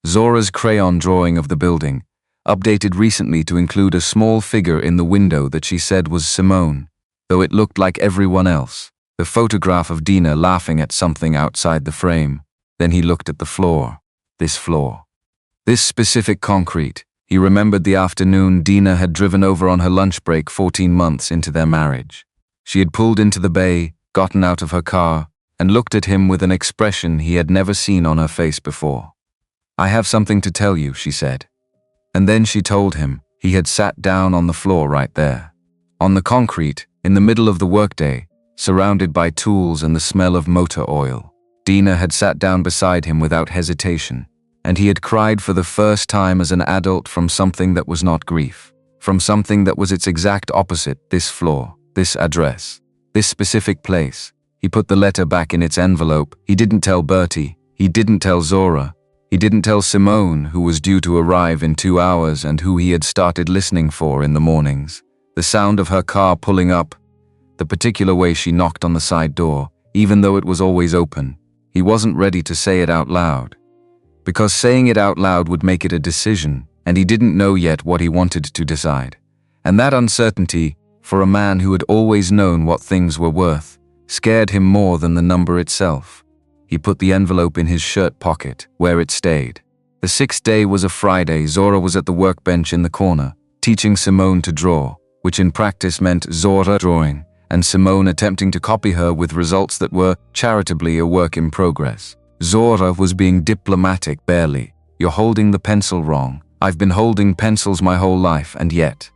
Zora's crayon drawing of the building, updated recently to include a small figure in the window that she said was Simone, though it looked like everyone else. The photograph of Dina laughing at something outside the frame. Then he looked at the floor. This floor. This specific concrete. He remembered the afternoon Dina had driven over on her lunch break 14 months into their marriage. She had pulled into the bay, gotten out of her car, and looked at him with an expression he had never seen on her face before. I have something to tell you, she said. And then she told him. He had sat down on the floor right there. On the concrete, in the middle of the workday, surrounded by tools and the smell of motor oil. Dina had sat down beside him without hesitation, and he had cried for the first time as an adult from something that was not grief, from something that was its exact opposite, this floor, this address, this specific place. He put the letter back in its envelope. He didn't tell Bertie. He didn't tell Zora. He didn't tell Simone, who was due to arrive in 2 hours and who he had started listening for in the mornings. The sound of her car pulling up, the particular way she knocked on the side door, even though it was always open. He wasn't ready to say it out loud. Because saying it out loud would make it a decision, and he didn't know yet what he wanted to decide. And that uncertainty, for a man who had always known what things were worth, scared him more than the number itself. He put the envelope in his shirt pocket, where it stayed. The 6th day was a Friday. Zora was at the workbench in the corner, teaching Simone to draw, which in practice meant Zora drawing, and Simone attempting to copy her with results that were, charitably, a work in progress. Zora was being diplomatic, barely. You're holding the pencil wrong. I've been holding pencils my whole life, and yet.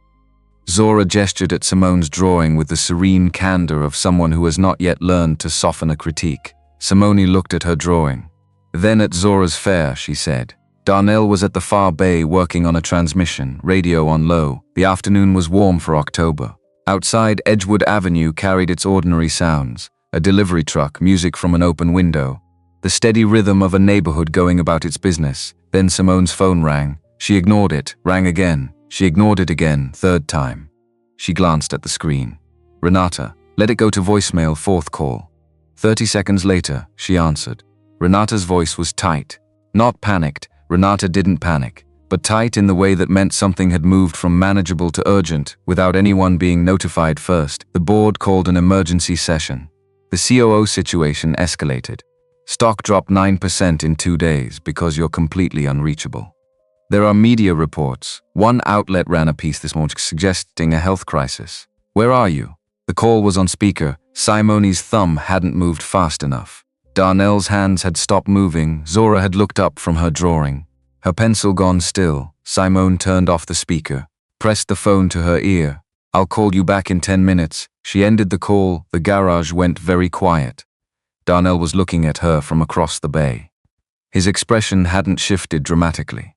Zora gestured at Simone's drawing with the serene candor of someone who has not yet learned to soften a critique. Simone looked at her drawing. Then at Zora's fair, she said. Darnell was at the far bay working on a transmission, radio on low. The afternoon was warm for October. Outside, Edgewood Avenue carried its ordinary sounds. A delivery truck, music from an open window. The steady rhythm of a neighborhood going about its business. Then Simone's phone rang. She ignored it, rang again. She ignored it again, 3rd time. She glanced at the screen. Renata, let it go to voicemail, 4th call. 30 seconds later, she answered. Renata's voice was tight. Not panicked. Renata didn't panic, but tight in the way that meant something had moved from manageable to urgent without anyone being notified first. The board called an emergency session. The COO situation escalated. Stock dropped 9% in 2 days because you're completely unreachable. There are media reports. One outlet ran a piece this morning suggesting a health crisis. Where are you? The call was on speaker. Simone's thumb hadn't moved fast enough. Darnell's hands had stopped moving. Zora had looked up from her drawing. Her pencil gone still. Simone turned off the speaker, pressed the phone to her ear. I'll call you back in 10 minutes. She ended the call. The garage went very quiet. Darnell was looking at her from across the bay. His expression hadn't shifted dramatically.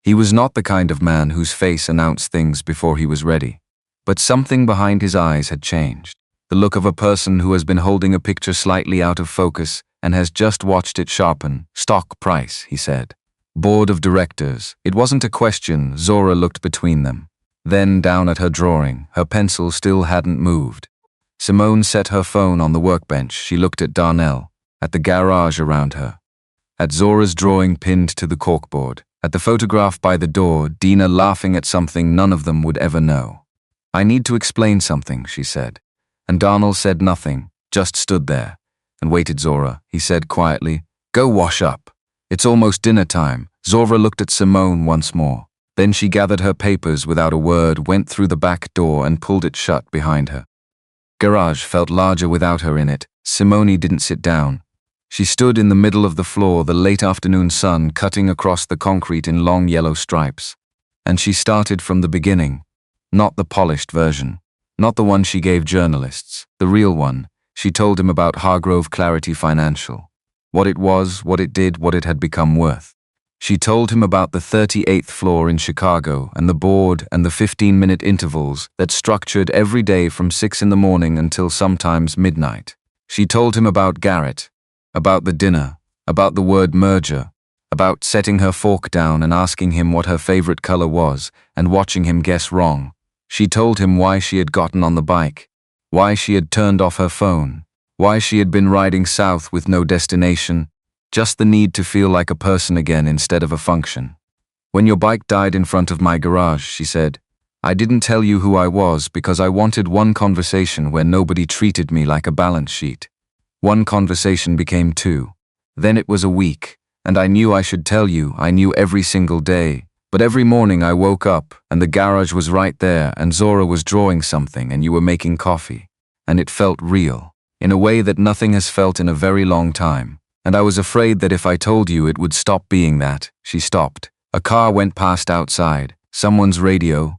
He was not the kind of man whose face announced things before he was ready. But something behind his eyes had changed. The look of a person who has been holding a picture slightly out of focus and has just watched it sharpen. Stock price, he said. Board of directors. It wasn't a question. Zora looked between them. Then down at her drawing. Her pencil still hadn't moved. Simone set her phone on the workbench. She looked at Darnell, at the garage around her, at Zora's drawing pinned to the corkboard, at the photograph by the door, Dina laughing at something none of them would ever know. I need to explain something, she said. And Darnell said nothing, just stood there, and waited. Zora, he said quietly, go wash up. It's almost dinner time. Zora looked at Simone once more. Then she gathered her papers without a word, went through the back door and pulled it shut behind her. Garage felt larger without her in it. Simone didn't sit down. She stood in the middle of the floor, the late afternoon sun cutting across the concrete in long yellow stripes. And she started from the beginning. Not the polished version. Not the one she gave journalists. The real one. She told him about Hargrove Clarity Financial. What it was, what it did, what it had become worth. She told him about the 38th floor in Chicago and the board and the 15-minute intervals that structured every day from 6 in the morning until sometimes midnight. She told him about Garrett, about the dinner, about the word merger, about setting her fork down and asking him what her favorite color was and watching him guess wrong. She told him why she had gotten on the bike, why she had turned off her phone, why she had been riding south with no destination, just the need to feel like a person again instead of a function. When your bike died in front of my garage, she said, I didn't tell you who I was because I wanted one conversation where nobody treated me like a balance sheet. One conversation became two. Then it was a week, and I knew I should tell you. I knew every single day. But every morning I woke up, and the garage was right there, and Zora was drawing something, and you were making coffee. And it felt real, in a way that nothing has felt in a very long time. And I was afraid that if I told you it would stop being that. She stopped. A car went past outside. Someone's radio,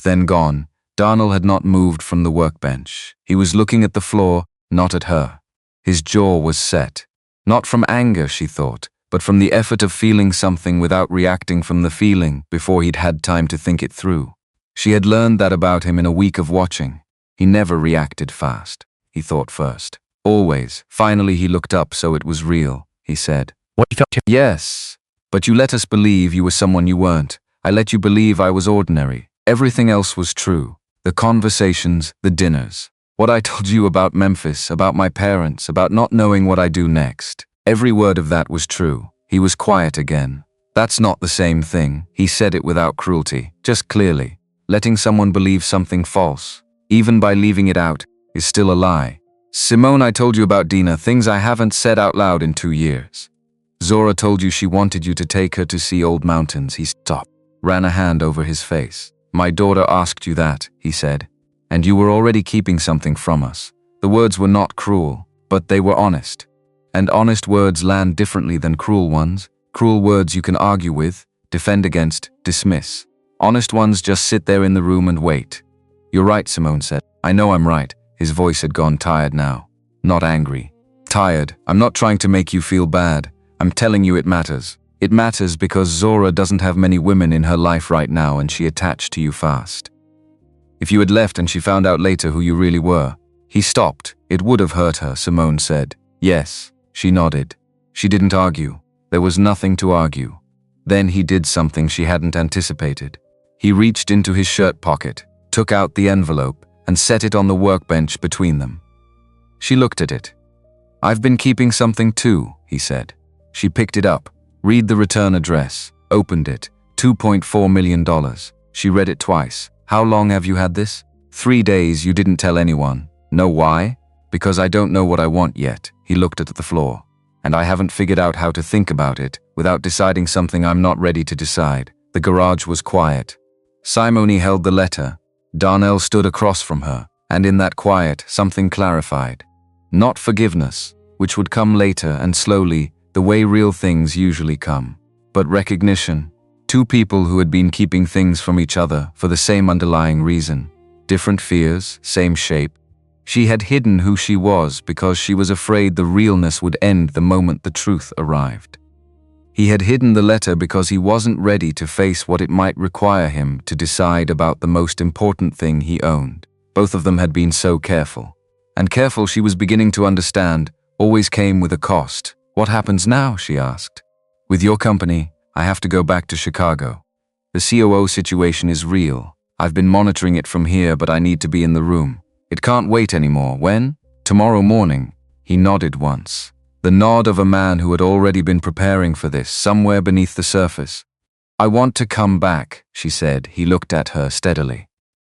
then gone. Darnell had not moved from the workbench. He was looking at the floor, not at her. His jaw was set. Not from anger, she thought, but from the effort of feeling something without reacting from the feeling before he'd had time to think it through. She had learned that about him in a week of watching. He never reacted fast. He thought first. Always. Finally he looked up, so it was real, he said. What you felt? Yes, but you let us believe you were someone you weren't. I let you believe I was ordinary. Everything else was true. The conversations, the dinners. What I told you about Memphis, about my parents, about not knowing what I do next. Every word of that was true. He was quiet again. That's not the same thing. He said it without cruelty, just clearly. Letting someone believe something false, even by leaving it out, is still a lie. Simone, I told you about Dina, things I haven't said out loud in 2 years. Zora told you she wanted you to take her to see old mountains. He stopped, ran a hand over his face. My daughter asked you that, he said, and you were already keeping something from us. The words were not cruel, but they were honest. And honest words land differently than cruel ones. Cruel words you can argue with, defend against, dismiss. Honest ones just sit there in the room and wait. You're right, Simone said. I know I'm right. His voice had gone tired now. Not angry. Tired. I'm not trying to make you feel bad. I'm telling you it matters. It matters because Zora doesn't have many women in her life right now and she attached to you fast. If you had left and she found out later who you really were. He stopped. It would have hurt her, Simone said. Yes. She nodded. She didn't argue. There was nothing to argue. Then he did something she hadn't anticipated. He reached into his shirt pocket, took out the envelope, and set it on the workbench between them. She looked at it. I've been keeping something too, he said. She picked it up, read the return address, opened it, $2.4 million. She read it twice. How long have you had this? 3 days. You didn't tell anyone. Know why? Because I don't know what I want yet. He looked at the floor. And I haven't figured out how to think about it without deciding something I'm not ready to decide. The garage was quiet. Simone held the letter. Darnell stood across from her, and in that quiet, something clarified. Not forgiveness, which would come later and slowly, the way real things usually come, but recognition. Two people who had been keeping things from each other for the same underlying reason. Different fears, same shape. She had hidden who she was because she was afraid the realness would end the moment the truth arrived. He had hidden the letter because he wasn't ready to face what it might require him to decide about the most important thing he owned. Both of them had been so careful. And careful, she was beginning to understand, always came with a cost. What happens now, she asked. With your company, I have to go back to Chicago. The COO situation is real. I've been monitoring it from here, but I need to be in the room. It can't wait anymore. When? Tomorrow morning. He nodded once. The nod of a man who had already been preparing for this, somewhere beneath the surface. I want to come back, she said. He looked at her steadily.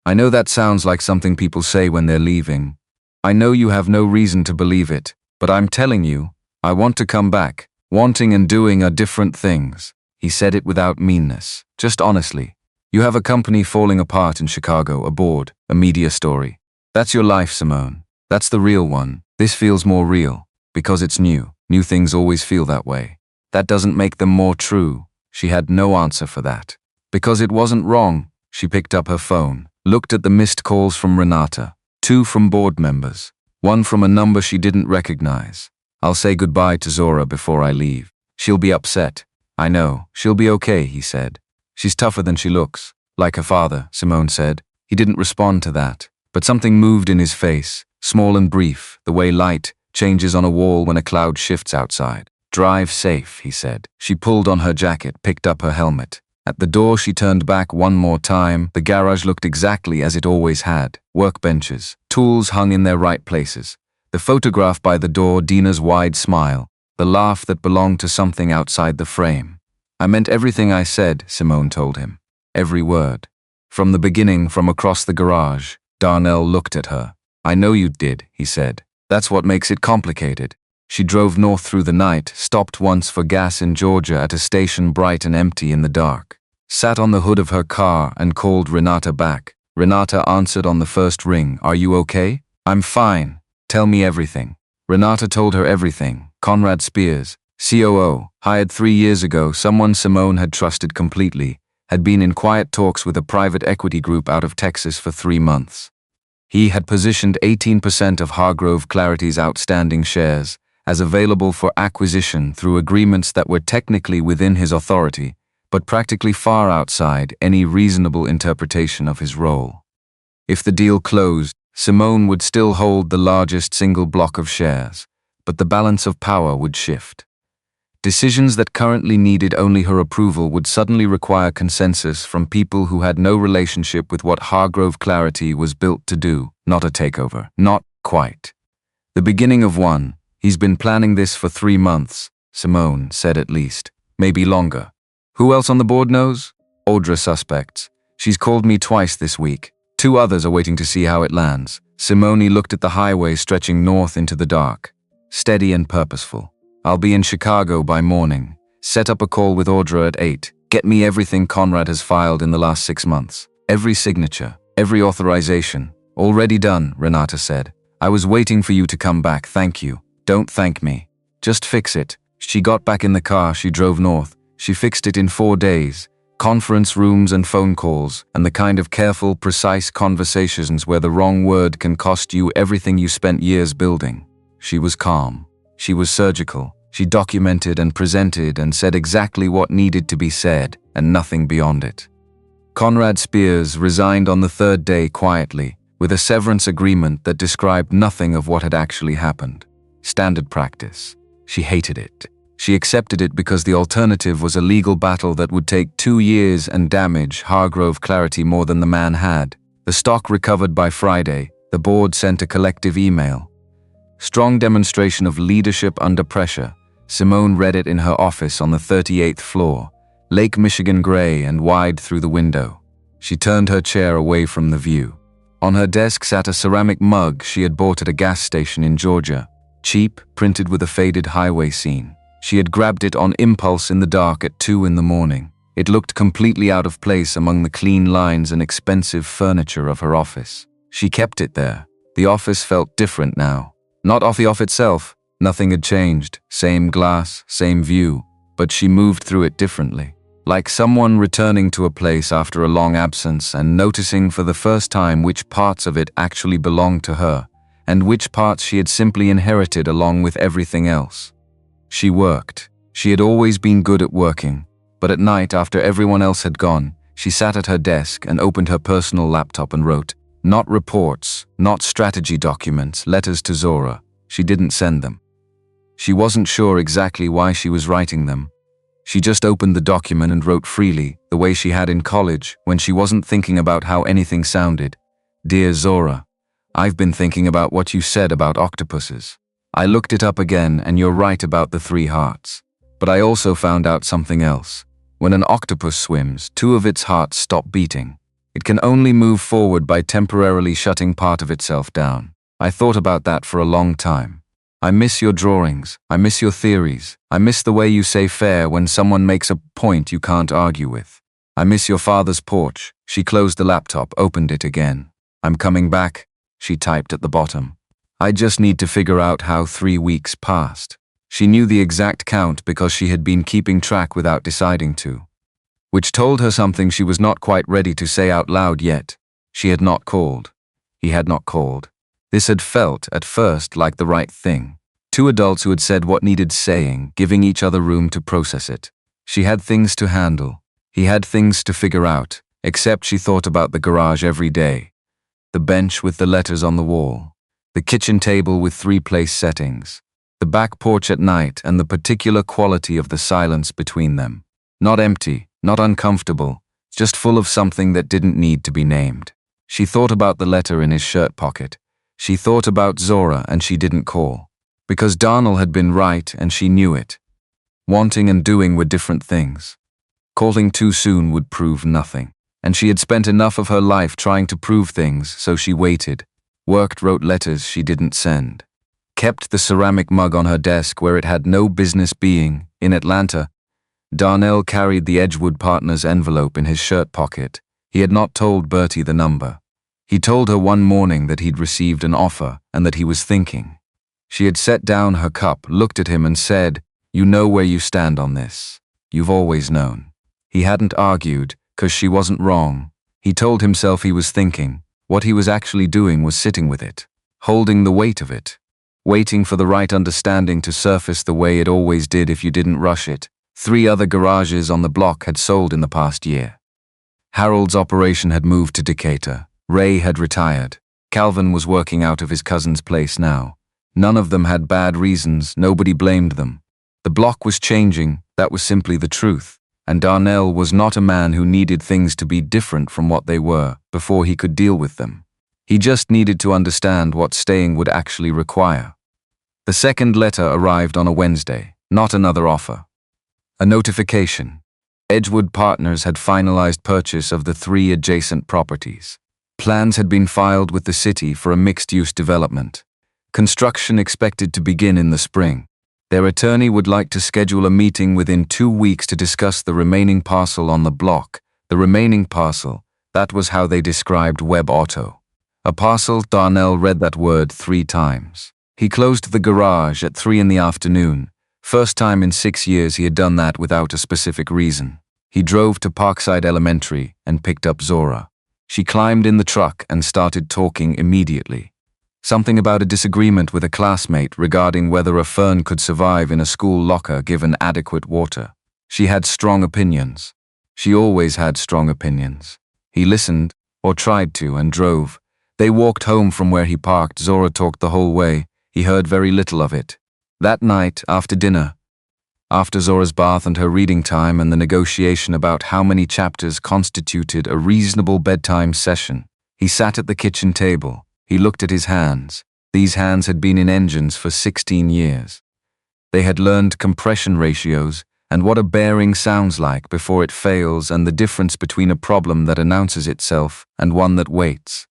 I know that sounds like something people say when they're leaving. I know you have no reason to believe it, but I'm telling you, I want to come back. Wanting and doing are different things. He said it without meanness, just honestly. You have a company falling apart in Chicago, a board, a media story. That's your life, Simone. That's the real one. This feels more real. Because it's new. New things always feel that way. That doesn't make them more true. She had no answer for that. Because it wasn't wrong, she picked up her phone, looked at the missed calls from Renata, 2 from board members, 1 from a number she didn't recognize. I'll say goodbye to Zora before I leave. She'll be upset. I know. She'll be okay, he said. She's tougher than she looks. Like her father, Simone said. He didn't respond to that. But something moved in his face, small and brief, the way light changes on a wall when a cloud shifts outside. Drive safe, he said. She pulled on her jacket, picked up her helmet. At the door she turned back one more time. The garage looked exactly as it always had. Workbenches, tools hung in their right places. The photograph by the door, Dina's wide smile, the laugh that belonged to something outside the frame. I meant everything I said, Simone told him. Every word. From the beginning, from across the garage. Darnell looked at her. I know you did, he said. That's what makes it complicated. She drove north through the night, stopped once for gas in Georgia at a station bright and empty in the dark. Sat on the hood of her car and called Renata back. Renata answered on the first ring. Are you okay? I'm fine. Tell me everything. Renata told her everything. Conrad Spears, COO, hired 3 years ago, someone Simone had trusted completely, had been in quiet talks with a private equity group out of Texas for 3 months. He had positioned 18% of Hargrove Clarity's outstanding shares as available for acquisition through agreements that were technically within his authority, but practically far outside any reasonable interpretation of his role. If the deal closed, Simone would still hold the largest single block of shares, but the balance of power would shift. Decisions that currently needed only her approval would suddenly require consensus from people who had no relationship with what Hargrove Clarity was built to do, not a takeover. Not quite. The beginning of one. He's been planning this for 3 months, Simone said at least. Maybe longer. Who else on the board knows? Audra suspects. She's called me twice this week. 2 others are waiting to see how it lands. Simone looked at the highway stretching north into the dark. Steady and purposeful. I'll be in Chicago by morning. Set up a call with Audra at 8. Get me everything Conrad has filed in the last 6 months. Every signature, every authorization. Already done, Renata said. I was waiting for you to come back, thank you. Don't thank me. Just fix it. She got back in the car, she drove north. She fixed it in 4 days. Conference rooms and phone calls, and the kind of careful, precise conversations where the wrong word can cost you everything you spent years building. She was calm. She was surgical. She documented and presented and said exactly what needed to be said, and nothing beyond it. Conrad Spears resigned on the 3rd day quietly, with a severance agreement that described nothing of what had actually happened. Standard practice. She hated it. She accepted it because the alternative was a legal battle that would take 2 years and damage Hargrove Clarity more than the man had. The stock recovered by Friday. The board sent a collective email. Strong demonstration of leadership under pressure. Simone read it in her office on the 38th floor. Lake Michigan gray and wide through the window. She turned her chair away from the view. On her desk sat a ceramic mug she had bought at a gas station in Georgia. Cheap, printed with a faded highway scene. She had grabbed it on impulse in the dark at 2 in the morning. It looked completely out of place among the clean lines and expensive furniture of her office. She kept it there. The office felt different now. Not the office itself. Nothing had changed. Same glass, same view. But she moved through it differently. Like someone returning to a place after a long absence and noticing for the first time which parts of it actually belonged to her, and which parts she had simply inherited along with everything else. She worked. She had always been good at working. But at night, after everyone else had gone, she sat at her desk and opened her personal laptop and wrote, not reports, not strategy documents, letters to Zora. She didn't send them. She wasn't sure exactly why she was writing them. She just opened the document and wrote freely, the way she had in college, when she wasn't thinking about how anything sounded. Dear Zora, I've been thinking about what you said about octopuses. I looked it up again and you're right about the 3 hearts. But I also found out something else. When an octopus swims, 2 of its hearts stop beating. It can only move forward by temporarily shutting part of itself down. I thought about that for a long time. I miss your drawings. I miss your theories. I miss the way you say fair when someone makes a point you can't argue with. I miss your father's porch. She closed the laptop, opened it again. I'm coming back, she typed at the bottom. I just need to figure out how 3 weeks passed. She knew the exact count because she had been keeping track without deciding to. Which told her something she was not quite ready to say out loud yet. She had not called. He had not called. This had felt, at first, like the right thing. 2 adults who had said what needed saying, giving each other room to process it. She had things to handle. He had things to figure out, except she thought about the garage every day. The bench with the letters on the wall. The kitchen table with 3 place settings. The back porch at night and the particular quality of the silence between them. Not empty, not uncomfortable, just full of something that didn't need to be named. She thought about the letter in his shirt pocket. She thought about Zora and she didn't call. Because Darnell had been right and she knew it. Wanting and doing were different things. Calling too soon would prove nothing. And she had spent enough of her life trying to prove things, so she waited. Worked, wrote letters she didn't send. Kept the ceramic mug on her desk where it had no business being, in Atlanta. Darnell carried the Edgewood Partners envelope in his shirt pocket. He had not told Bertie the number. He told her one morning that he'd received an offer and that he was thinking. She had set down her cup, looked at him and said, you know where you stand on this. You've always known. He hadn't argued, 'cause she wasn't wrong. He told himself he was thinking. What he was actually doing was sitting with it, holding the weight of it. Waiting for the right understanding to surface the way it always did if you didn't rush it. 3 other garages on the block had sold in the past year. Harold's operation had moved to Decatur. Ray had retired. Calvin was working out of his cousin's place now. None of them had bad reasons, nobody blamed them. The block was changing, that was simply the truth. And Darnell was not a man who needed things to be different from what they were before he could deal with them. He just needed to understand what staying would actually require. The second letter arrived on a Wednesday, not another offer. A notification. Edgewood Partners had finalized purchase of the 3 adjacent properties. Plans had been filed with the city for a mixed-use development. Construction expected to begin in the spring. Their attorney would like to schedule a meeting within 2 weeks to discuss the remaining parcel on the block. The remaining parcel, that was how they described Webb Auto. A parcel, Darnell read that word 3 times. He closed the garage at 3 in the afternoon. First time in 6 years he had done that without a specific reason. He drove to Parkside Elementary and picked up Zora. She climbed in the truck and started talking immediately. Something about a disagreement with a classmate regarding whether a fern could survive in a school locker given adequate water. She had strong opinions. She always had strong opinions. He listened, or tried to, and drove. They walked home from where he parked. Zora talked the whole way. He heard very little of it. That night, after dinner, after Zora's bath and her reading time and the negotiation about how many chapters constituted a reasonable bedtime session, he sat at the kitchen table. He looked at his hands. These hands had been in engines for 16 years. They had learned compression ratios and what a bearing sounds like before it fails and the difference between a problem that announces itself and one that waits.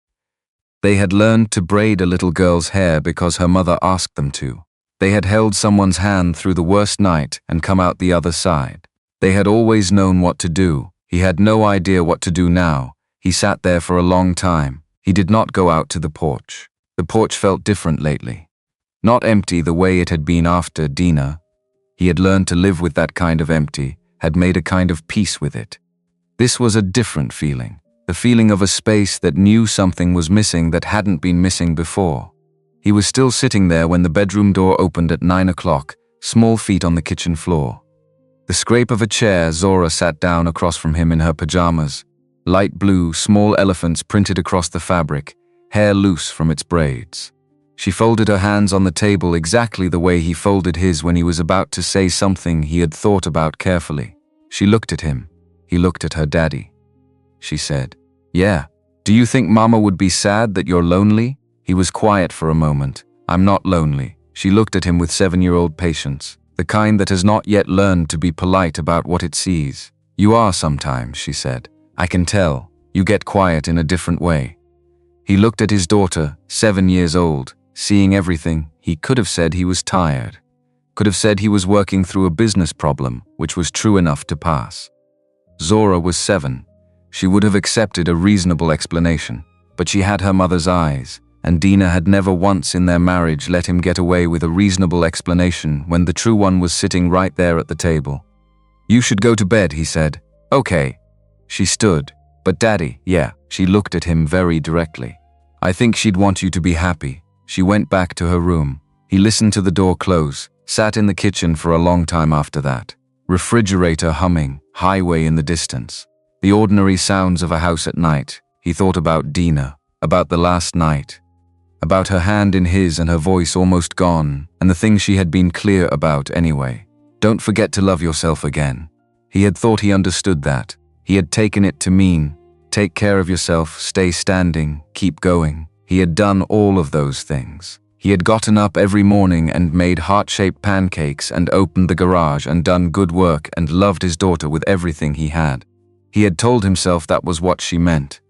They had learned to braid a little girl's hair because her mother asked them to. They had held someone's hand through the worst night and come out the other side. They had always known what to do. He had no idea what to do now. He sat there for a long time. He did not go out to the porch. The porch felt different lately. Not empty the way it had been after Dina. He had learned to live with that kind of empty, had made a kind of peace with it. This was a different feeling, the feeling of a space that knew something was missing that hadn't been missing before. He was still sitting there when the bedroom door opened at 9 o'clock, small feet on the kitchen floor. The scrape of a chair, Zora sat down across from him in her pajamas. Light blue, small elephants printed across the fabric, hair loose from its braids. She folded her hands on the table exactly the way he folded his when he was about to say something he had thought about carefully. She looked at him. He looked at her daddy. She said, "Yeah. Do you think Mama would be sad that you're lonely?" He was quiet for a moment. "I'm not lonely." She looked at him with 7-year-old patience, the kind that has not yet learned to be polite about what it sees. "You are sometimes," she said. "I can tell. You get quiet in a different way." He looked at his daughter, 7 years old, seeing everything. He could have said he was tired. Could have said he was working through a business problem, which was true enough to pass. Zora was 7. She would have accepted a reasonable explanation, but she had her mother's eyes, and Dina had never once in their marriage let him get away with a reasonable explanation when the true one was sitting right there at the table. "You should go to bed," he said. "Okay." She stood. "But Daddy," "Yeah." She looked at him very directly. "I think she'd want you to be happy." She went back to her room. He listened to the door close, sat in the kitchen for a long time after that. Refrigerator humming, highway in the distance. The ordinary sounds of a house at night. He thought about Dina, about the last night, about her hand in his and her voice almost gone, and the things she had been clear about anyway. Don't forget to love yourself again. He had thought he understood that. He had taken it to mean, take care of yourself, stay standing, keep going. He had done all of those things. He had gotten up every morning and made heart-shaped pancakes and opened the garage and done good work and loved his daughter with everything he had. He had told himself that was what she meant.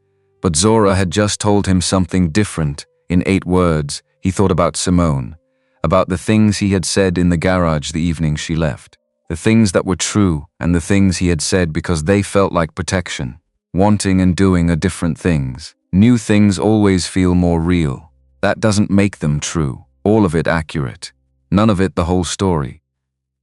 But Zora had just told him something different. In 8 words, he thought about Simone, about the things he had said in the garage the evening she left. The things that were true and the things he had said because they felt like protection. Wanting and doing are different things. New things always feel more real. That doesn't make them true, all of it accurate. None of it the whole story.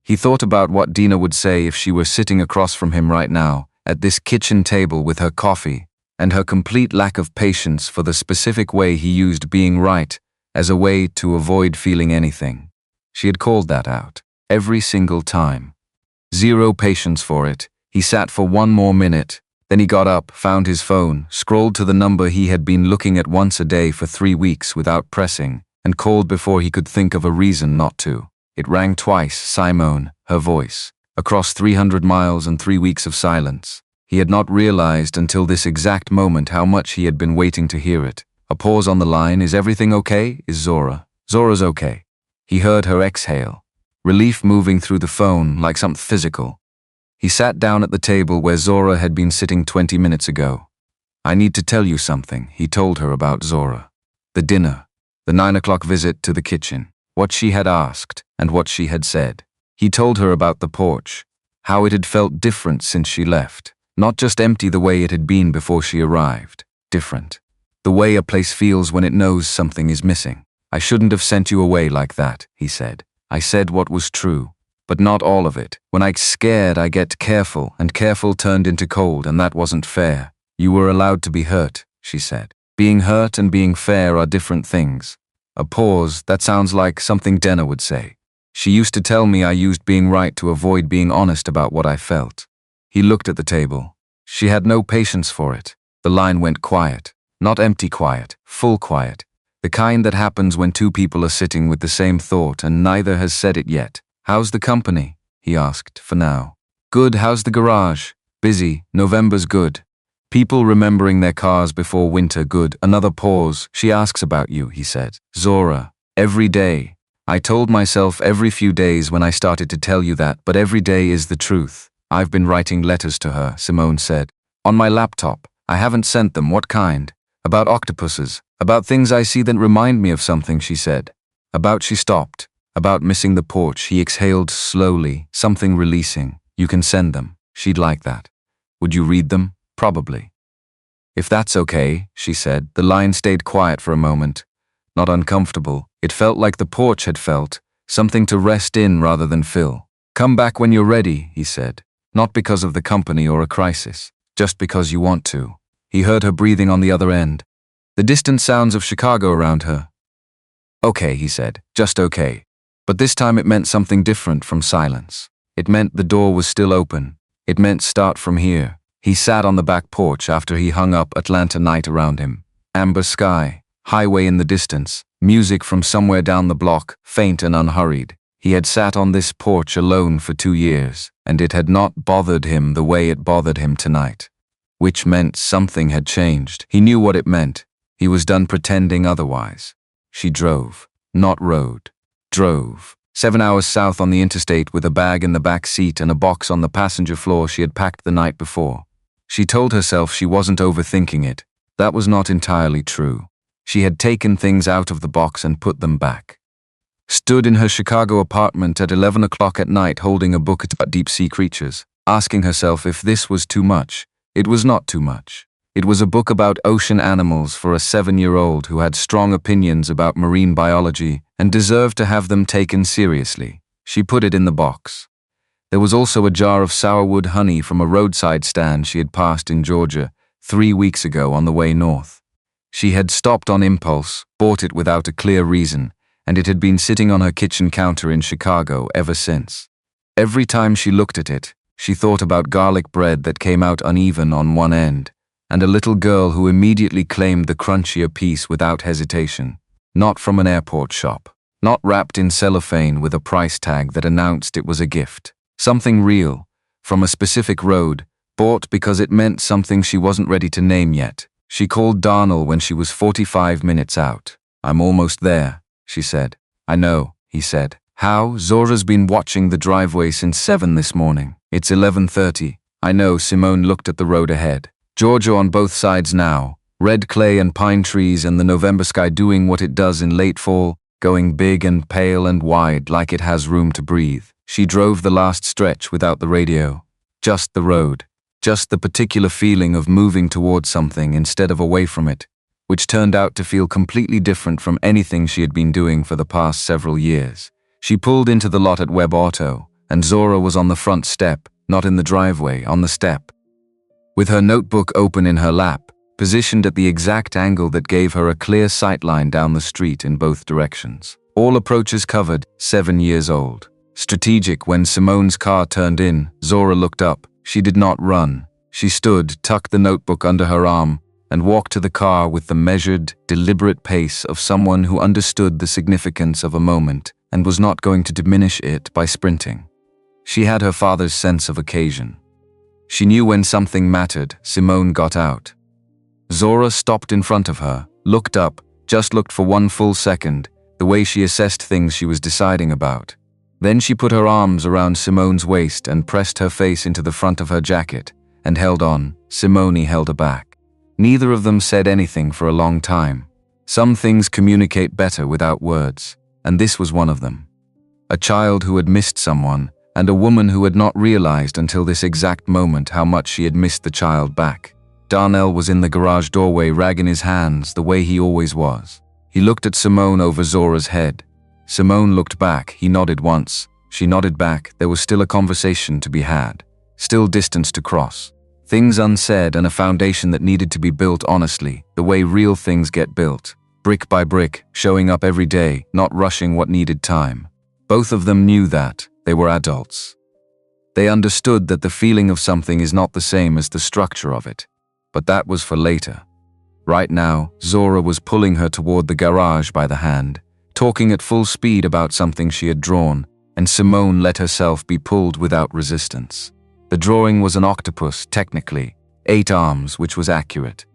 He thought about what Dina would say if she were sitting across from him right now, at this kitchen table with her coffee, and her complete lack of patience for the specific way he used being right as a way to avoid feeling anything. She had called that out, every single time. Zero patience for it. He sat for 1 more minute. Then he got up, found his phone, scrolled to the number he had been looking at once a day for 3 weeks without pressing, and called before he could think of a reason not to. It rang twice, Simone, her voice, across 300 miles and 3 weeks of silence. He had not realized until this exact moment how much he had been waiting to hear it. A pause on the line. "Is everything okay?" "Is Zora?" "Zora's okay." He heard her exhale, relief moving through the phone like something physical. He sat down at the table where Zora had been sitting 20 minutes ago. "I need to tell you something," he told her about Zora. The dinner, the 9 o'clock visit to the kitchen, what she had asked and what she had said. He told her about the porch, how it had felt different since she left. Not just empty the way it had been before she arrived. Different. The way a place feels when it knows something is missing. "I shouldn't have sent you away like that," he said. "I said what was true. But not all of it. When I get scared, I get careful, and careful turned into cold, and that wasn't fair. You were allowed to be hurt," she said. Being hurt and being fair are different things. A pause, that sounds like something Dena would say. She used to tell me I used being right to avoid being honest about what I felt. He looked at the table. She had no patience for it. The line went quiet. Not empty quiet, full quiet. The kind that happens when 2 people are sitting with the same thought and neither has said it yet. "How's the company?" he asked, for now. "Good, how's the garage?" "Busy, November's good." "People remembering their cars before winter, good." Another pause. "She asks about you," he said. "Zora, every day. I told myself every few days when I started to tell you that, but every day is the truth. I've been writing letters to her," Simone said. "On my laptop. I haven't sent them." "What kind?" "About octopuses. About things I see that remind me of something," she said. She stopped. "About missing the porch," he exhaled slowly, something releasing. "You can send them." She'd like that. Would you read them? Probably. If that's okay, she said. The line stayed quiet for a moment. Not uncomfortable. It felt like the porch had felt, something to rest in rather than fill. Come back when you're ready, he said. Not because of the company or a crisis, just because you want to. He heard her breathing on the other end. The distant sounds of Chicago around her. Okay, he said, just okay. But this time it meant something different from silence. It meant the door was still open. It meant start from here. He sat on the back porch after he hung up Atlanta night around him. Amber sky, highway in the distance, music from somewhere down the block, faint and unhurried. He had sat on this porch alone for 2 years, and it had not bothered him the way it bothered him tonight. Which meant something had changed. He knew what it meant. He was done pretending otherwise. She drove, not rode. Drove. 7 hours south on the interstate with a bag in the back seat and a box on the passenger floor she had packed the night before. She told herself she wasn't overthinking it. That was not entirely true. She had taken things out of the box and put them back. Stood in her Chicago apartment at 11 o'clock at night holding a book about deep-sea creatures, asking herself if this was too much. It was not too much. It was a book about ocean animals for a 7-year-old who had strong opinions about marine biology and deserved to have them taken seriously. She put it in the box. There was also a jar of sourwood honey from a roadside stand she had passed in Georgia 3 weeks ago on the way north. She had stopped on impulse, bought it without a clear reason, and it had been sitting on her kitchen counter in Chicago ever since. Every time she looked at it, she thought about garlic bread that came out uneven on one end, and a little girl who immediately claimed the crunchier piece without hesitation. Not from an airport shop. Not wrapped in cellophane with a price tag that announced it was a gift. Something real, from a specific road, bought because it meant something she wasn't ready to name yet. She called Darnell when she was 45 minutes out. I'm almost there, she said. I know, he said. How? Zora's been watching the driveway since 7 this morning. It's 11:30. I know. Simone looked at the road ahead. Georgia on both sides now. Red clay and pine trees and the November sky doing what it does in late fall, going big and pale and wide like it has room to breathe. She drove the last stretch without the radio. Just the road. Just the particular feeling of moving towards something instead of away from it, which turned out to feel completely different from anything she had been doing for the past several years. She pulled into the lot at Webb Auto, and Zora was on the front step, not in the driveway, on the step. With her notebook open in her lap, positioned at the exact angle that gave her a clear sightline down the street in both directions. All approaches covered, 7 years old. Strategic. When Simone's car turned in, Zora looked up. She did not run. She stood, tucked the notebook under her arm, and walked to the car with the measured, deliberate pace of someone who understood the significance of a moment and was not going to diminish it by sprinting. She had her father's sense of occasion. She knew when something mattered. Simone got out. Zora stopped in front of her, looked up, just looked for 1 full second, the way she assessed things she was deciding about. Then she put her arms around Simone's waist and pressed her face into the front of her jacket, and held on. Simone held her back. Neither of them said anything for a long time. Some things communicate better without words, and this was one of them. A child who had missed someone, and a woman who had not realized until this exact moment how much she had missed the child back. Darnell was in the garage doorway, rag in his hands, the way he always was. He looked at Simone over Zora's head. Simone looked back. He nodded once. She nodded back. There was still a conversation to be had. Still distance to cross. Things unsaid and a foundation that needed to be built honestly, the way real things get built. Brick by brick, showing up every day, not rushing what needed time. Both of them knew that. They were adults. They understood that the feeling of something is not the same as the structure of it. But that was for later. Right now, Zora was pulling her toward the garage by the hand, talking at full speed about something she had drawn, and Simone let herself be pulled without resistance. The drawing was an octopus, technically, 8 arms, which was accurate.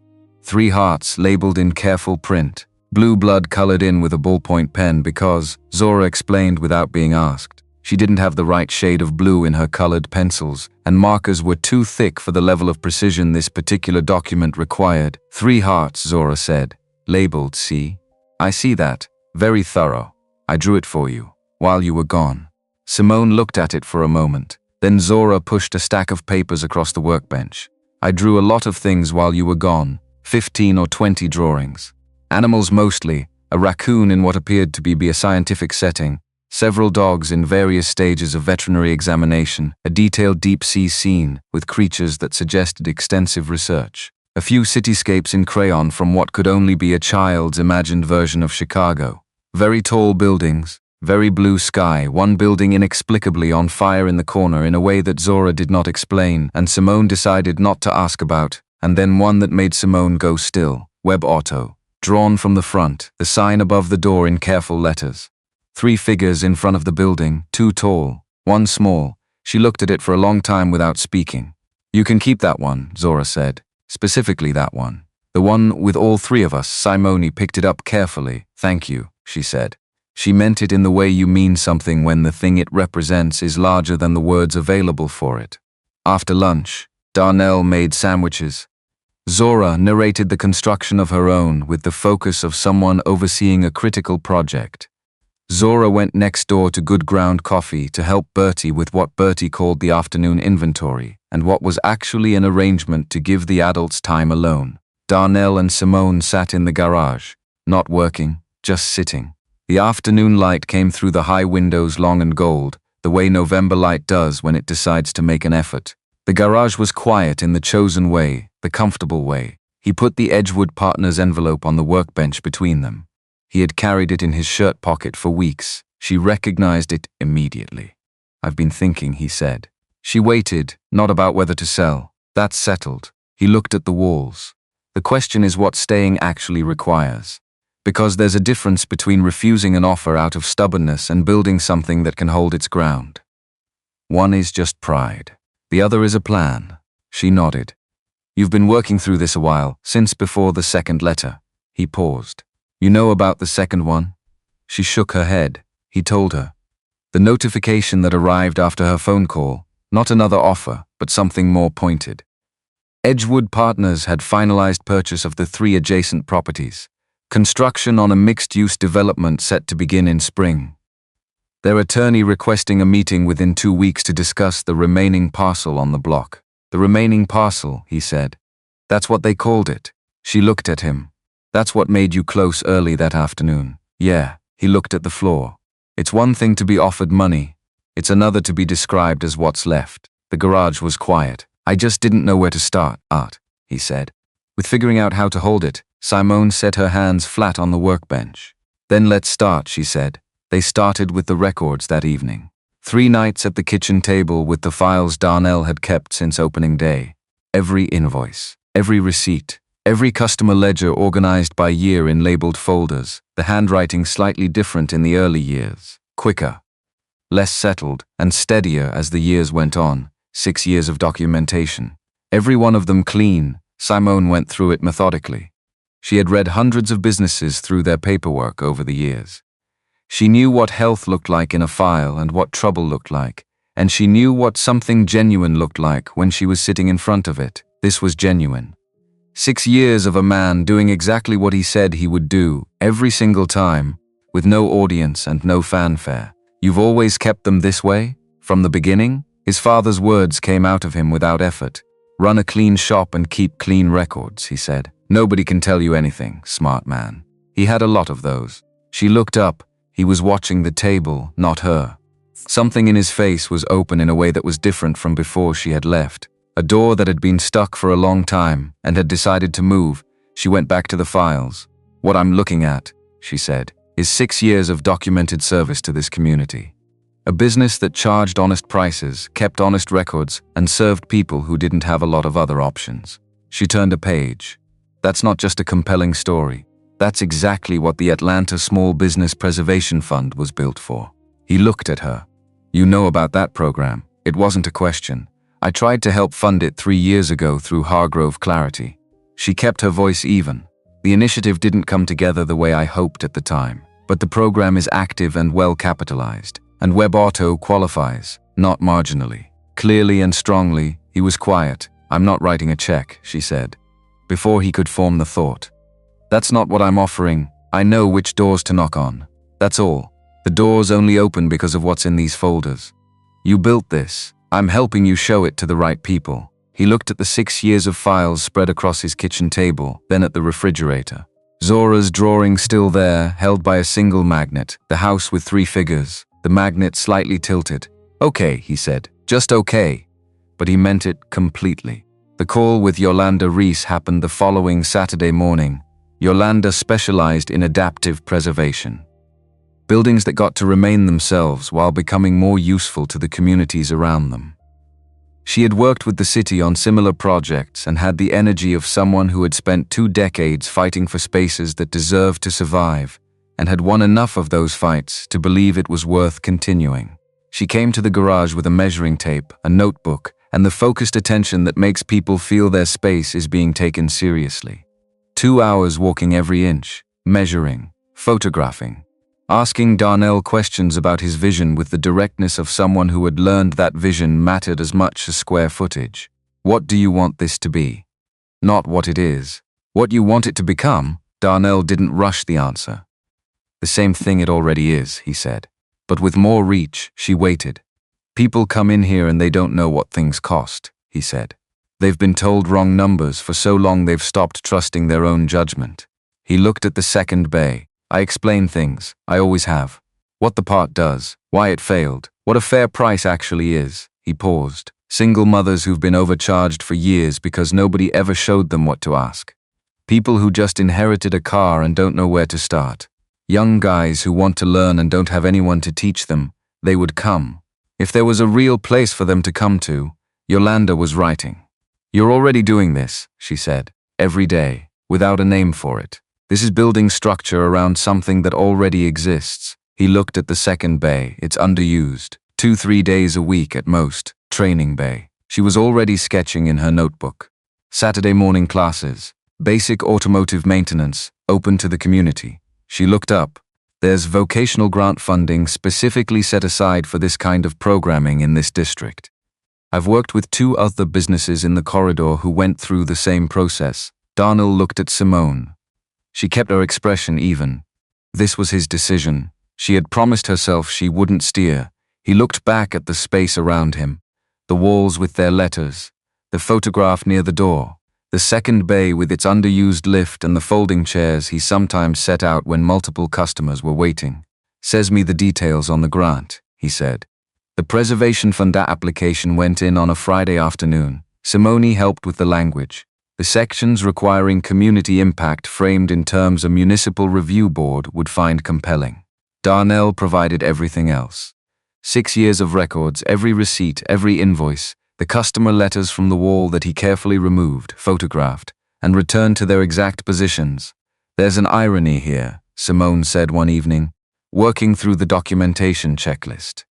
3 hearts labeled in careful print, blue blood colored in with a ballpoint pen because, Zora explained without being asked, she didn't have the right shade of blue in her colored pencils, and markers were too thick for the level of precision this particular document required. 3 hearts, Zora said. Labeled, see? I see that. Very thorough. I drew it for you, while you were gone. Simone looked at it for a moment. Then Zora pushed a stack of papers across the workbench. I drew a lot of things while you were gone, 15 or 20 drawings. Animals mostly, a raccoon in what appeared to be a scientific setting, several dogs in various stages of veterinary examination, a detailed deep-sea scene with creatures that suggested extensive research, a few cityscapes in crayon from what could only be a child's imagined version of Chicago. Very tall buildings, very blue sky, one building inexplicably on fire in the corner in a way that Zora did not explain and Simone decided not to ask about, and then one that made Simone go still, Web Auto, drawn from the front, the sign above the door in careful letters. 3 figures in front of the building, 2 tall, 1 small. She looked at it for a long time without speaking. You can keep that one, Zora said, specifically that one. The one with all 3 of us. Simone picked it up carefully. Thank you, she said. She meant it in the way you mean something when the thing it represents is larger than the words available for it. After lunch, Darnell made sandwiches. Zora narrated the construction of her own with the focus of someone overseeing a critical project. Zora went next door to Good Ground Coffee to help Bertie with what Bertie called the afternoon inventory, and what was actually an arrangement to give the adults time alone. Darnell and Simone sat in the garage, not working, just sitting. The afternoon light came through the high windows, long and gold, the way November light does when it decides to make an effort. The garage was quiet in the chosen way, the comfortable way. He put the Edgewood Partners envelope on the workbench between them. He had carried it in his shirt pocket for weeks. She recognized it immediately. I've been thinking, he said. She waited, not about whether to sell. That's settled. He looked at the walls. The question is what staying actually requires. Because there's a difference between refusing an offer out of stubbornness and building something that can hold its ground. One is just pride. The other is a plan. She nodded. You've been working through this a while, since before the second letter. He paused. You know about the second one? She shook her head. He told her. The notification that arrived after her phone call, not another offer, but something more pointed. Edgewood Partners had finalized purchase of the 3 adjacent properties. Construction on a mixed-use development set to begin in spring. Their attorney requesting a meeting within 2 weeks to discuss the remaining parcel on the block. The remaining parcel, he said. That's what they called it. She looked at him. That's what made you close early that afternoon. Yeah, he looked at the floor. It's one thing to be offered money. It's another to be described as what's left. The garage was quiet. I just didn't know where to start, Art, he said. With figuring out how to hold it, Simone set her hands flat on the workbench. Then let's start, she said. They started with the records that evening. 3 nights at the kitchen table with the files Darnell had kept since opening day. Every invoice, every receipt, every customer ledger organized by year in labeled folders, the handwriting slightly different in the early years, quicker, less settled, and steadier as the years went on. 6 years of documentation. Every one of them clean. Simone went through it methodically. She had read hundreds of businesses through their paperwork over the years. She knew what health looked like in a file and what trouble looked like, and she knew what something genuine looked like when she was sitting in front of it. This was genuine. 6 years of a man doing exactly what he said he would do, every single time, with no audience and no fanfare. You've always kept them this way? From the beginning? His father's words came out of him without effort. Run a clean shop and keep clean records, he said. Nobody can tell you anything, smart man. He had a lot of those. She looked up. He was watching the table, not her. Something in his face was open in a way that was different from before she had left. A door that had been stuck for a long time and had decided to move. She went back to the files. What I'm looking at, she said, is 6 years of documented service to this community. A business that charged honest prices, kept honest records, and served people who didn't have a lot of other options. She turned a page. That's not just a compelling story. That's exactly what the Atlanta Small Business Preservation Fund was built for. He looked at her. You know about that program. It wasn't a question. I tried to help fund it 3 years ago through Hargrove Clarity. She kept her voice even. The initiative didn't come together the way I hoped at the time, but the program is active and well capitalized, and Web Auto qualifies, not marginally. Clearly and strongly, he was quiet. I'm not writing a check, she said, before he could form the thought. That's not what I'm offering. I know which doors to knock on. That's all. The doors only open because of what's in these folders. You built this. I'm helping you show it to the right people. He looked at the 6 years of files spread across his kitchen table, then at the refrigerator. Zora's drawing still there, held by a single magnet, the house with 3 figures, the magnet slightly tilted. Okay, he said, just okay. But he meant it completely. The call with Yolanda Reese happened the following Saturday morning. Yolanda specialized in adaptive preservation. Buildings that got to remain themselves while becoming more useful to the communities around them. She had worked with the city on similar projects and had the energy of someone who had spent 2 decades fighting for spaces that deserved to survive and had won enough of those fights to believe it was worth continuing. She came to the garage with a measuring tape, a notebook, and the focused attention that makes people feel their space is being taken seriously. 2 hours walking every inch, measuring, photographing, asking Darnell questions about his vision with the directness of someone who had learned that vision mattered as much as square footage. What do you want this to be? Not what it is. What you want it to become? Darnell didn't rush the answer. The same thing it already is, he said. But with more reach, she waited. People come in here and they don't know what things cost, he said. They've been told wrong numbers for so long they've stopped trusting their own judgment. He looked at the second bay. I explain things, I always have. What the part does, why it failed, what a fair price actually is. He paused. Single mothers who've been overcharged for years because nobody ever showed them what to ask. People who just inherited a car and don't know where to start. Young guys who want to learn and don't have anyone to teach them. They would come. If there was a real place for them to come to, Yolanda was writing. You're already doing this, she said, every day, without a name for it. This is building structure around something that already exists. He looked at the second bay, it's underused. 2-3 days a week at most, training bay. She was already sketching in her notebook. Saturday morning classes, basic automotive maintenance, open to the community. She looked up. There's vocational grant funding specifically set aside for this kind of programming in this district. I've worked with 2 other businesses in the corridor who went through the same process. Darnell looked at Simone. She kept her expression even. This was his decision. She had promised herself she wouldn't steer. He looked back at the space around him. The walls with their letters. The photograph near the door. The second bay with its underused lift and the folding chairs he sometimes set out when multiple customers were waiting. Says me the details on the grant, he said. The Preservation Fund application went in on a Friday afternoon. Simone helped with the language. The sections requiring community impact framed in terms a municipal review board would find compelling. Darnell provided everything else. 6 years of records, every receipt, every invoice, the customer letters from the wall that he carefully removed, photographed, and returned to their exact positions. There's an irony here, Simone said one evening, working through the documentation checklist.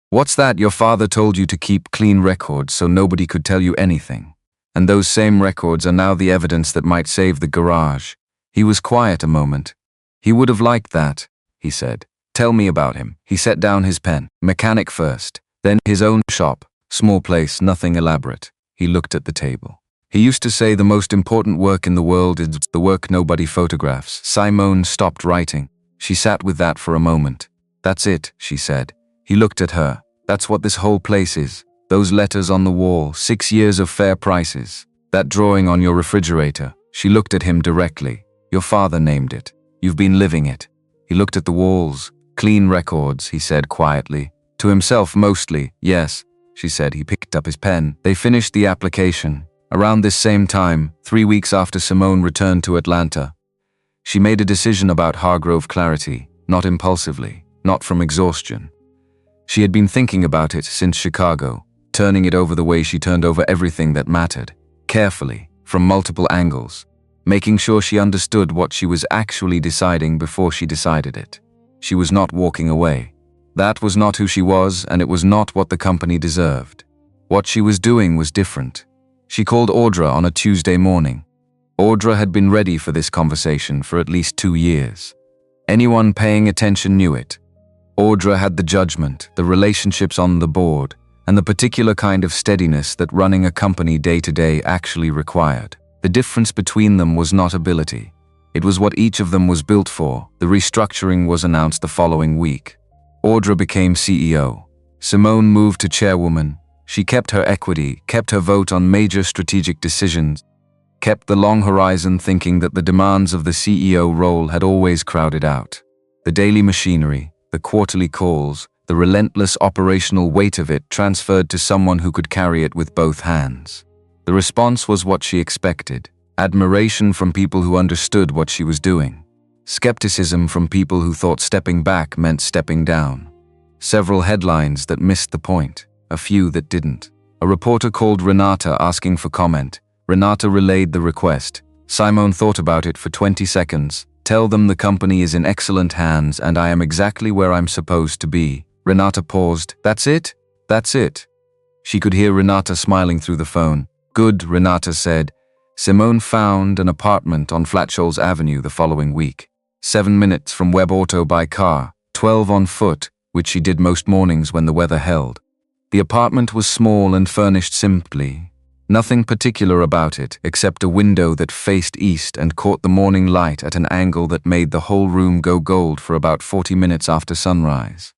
What's that? Your father told you to keep clean records so nobody could tell you anything. And those same records are now the evidence that might save the garage. He was quiet a moment. He would have liked that, he said. Tell me about him. He set down his pen. Mechanic first, then his own shop. Small place, nothing elaborate. He looked at the table. He used to say the most important work in the world is the work nobody photographs. Simone stopped writing. She sat with that for a moment. That's it, she said. He looked at her. That's what this whole place is. Those letters on the wall, 6 years of fair prices. That drawing on your refrigerator. She looked at him directly. Your father named it. You've been living it. He looked at the walls. Clean records, he said quietly. To himself mostly, yes, she said. He picked up his pen. They finished the application. Around this same time, 3 weeks after Simone returned to Atlanta, she made a decision about Hargrove Clarity, not impulsively, not from exhaustion. She had been thinking about it since Chicago, turning it over the way she turned over everything that mattered, carefully, from multiple angles, making sure she understood what she was actually deciding before she decided it. She was not walking away. That was not who she was, and it was not what the company deserved. What she was doing was different. She called Audra on a Tuesday morning. Audra had been ready for this conversation for at least 2 years. Anyone paying attention knew it. Audra had the judgment, the relationships on the board, and the particular kind of steadiness that running a company day to day actually required. The difference between them was not ability. It was what each of them was built for. The restructuring was announced the following week. Audra became CEO. Simone moved to chairwoman. She kept her equity, kept her vote on major strategic decisions, kept the long horizon thinking that the demands of the CEO role had always crowded out. The daily machinery, the quarterly calls, the relentless operational weight of it transferred to someone who could carry it with both hands. The response was what she expected: admiration from people who understood what she was doing, skepticism from people who thought stepping back meant stepping down. Several headlines that missed the point, a few that didn't. A reporter called Renata asking for comment. Renata relayed the request. Simone thought about it for 20 seconds. Tell them the company is in excellent hands and I am exactly where I'm supposed to be. Renata paused. That's it? That's it. She could hear Renata smiling through the phone. Good, Renata said. Simone found an apartment on Flatsholes Avenue the following week. 7 minutes from Web Auto by car, 12 on foot, which she did most mornings when the weather held. The apartment was small and furnished simply. Nothing particular about it, except a window that faced east and caught the morning light at an angle that made the whole room go gold for about 40 minutes after sunrise.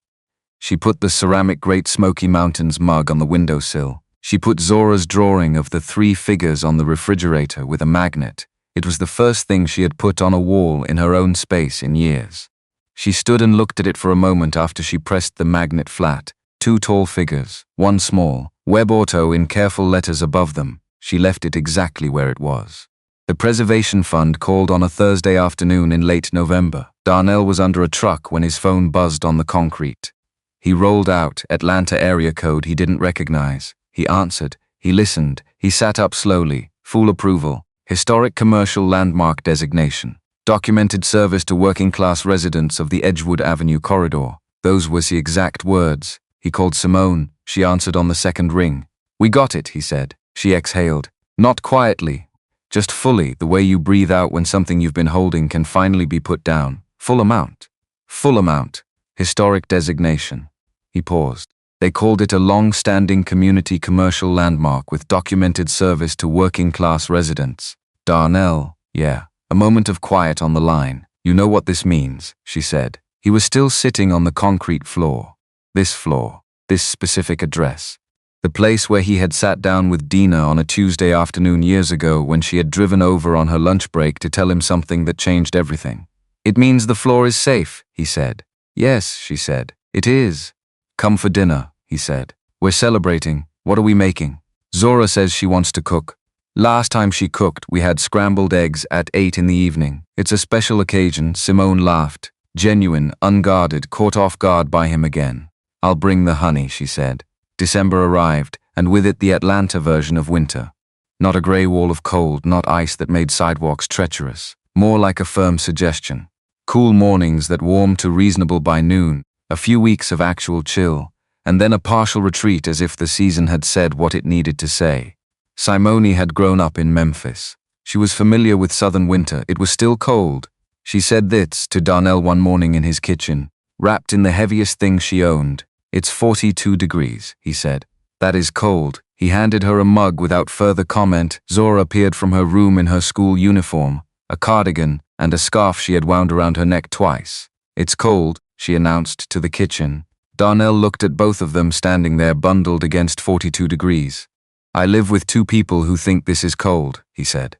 She put the ceramic Great Smoky Mountains mug on the windowsill. She put Zora's drawing of the 3 figures on the refrigerator with a magnet. It was the first thing she had put on a wall in her own space in years. She stood and looked at it for a moment after she pressed the magnet flat. 2 tall figures, 1 small, Web Auto in careful letters above them. She left it exactly where it was. The Preservation Fund called on a Thursday afternoon in late November. Darnell was under a truck when his phone buzzed on the concrete. He rolled out, Atlanta area code he didn't recognize. He answered, he listened, he sat up slowly, full approval, historic commercial landmark designation, documented service to working-class residents of the Edgewood Avenue corridor. Those were the exact words. He called Simone. She answered on the second ring. We got it, he said. She exhaled. Not quietly, just fully, the way you breathe out when something you've been holding can finally be put down. Full amount. Full amount. Historic designation. He paused. They called it a long-standing community commercial landmark with documented service to working-class residents. Darnell, yeah. A moment of quiet on the line. You know what this means, she said. He was still sitting on the concrete floor. This floor. This specific address. The place where he had sat down with Dina on a Tuesday afternoon years ago when she had driven over on her lunch break to tell him something that changed everything. It means the floor is safe, he said. Yes, she said. It is. Come for dinner, he said. We're celebrating. What are we making? Zora says she wants to cook. Last time she cooked, we had scrambled eggs at 8 in the evening. It's a special occasion, Simone laughed. Genuine, unguarded, caught off guard by him again. I'll bring the honey, she said. December arrived, and with it the Atlanta version of winter. Not a grey wall of cold, not ice that made sidewalks treacherous. More like a firm suggestion. Cool mornings that warmed to reasonable by noon, a few weeks of actual chill, and then a partial retreat as if the season had said what it needed to say. Simone had grown up in Memphis. She was familiar with southern winter. It was still cold. She said this to Darnell one morning in his kitchen, wrapped in the heaviest thing she owned. It's 42 degrees, he said. That is cold. He handed her a mug without further comment. Zora appeared from her room in her school uniform, a cardigan, and a scarf she had wound around her neck twice. It's cold, she announced to the kitchen. Darnell looked at both of them standing there bundled against 42 degrees. I live with 2 people who think this is cold, he said.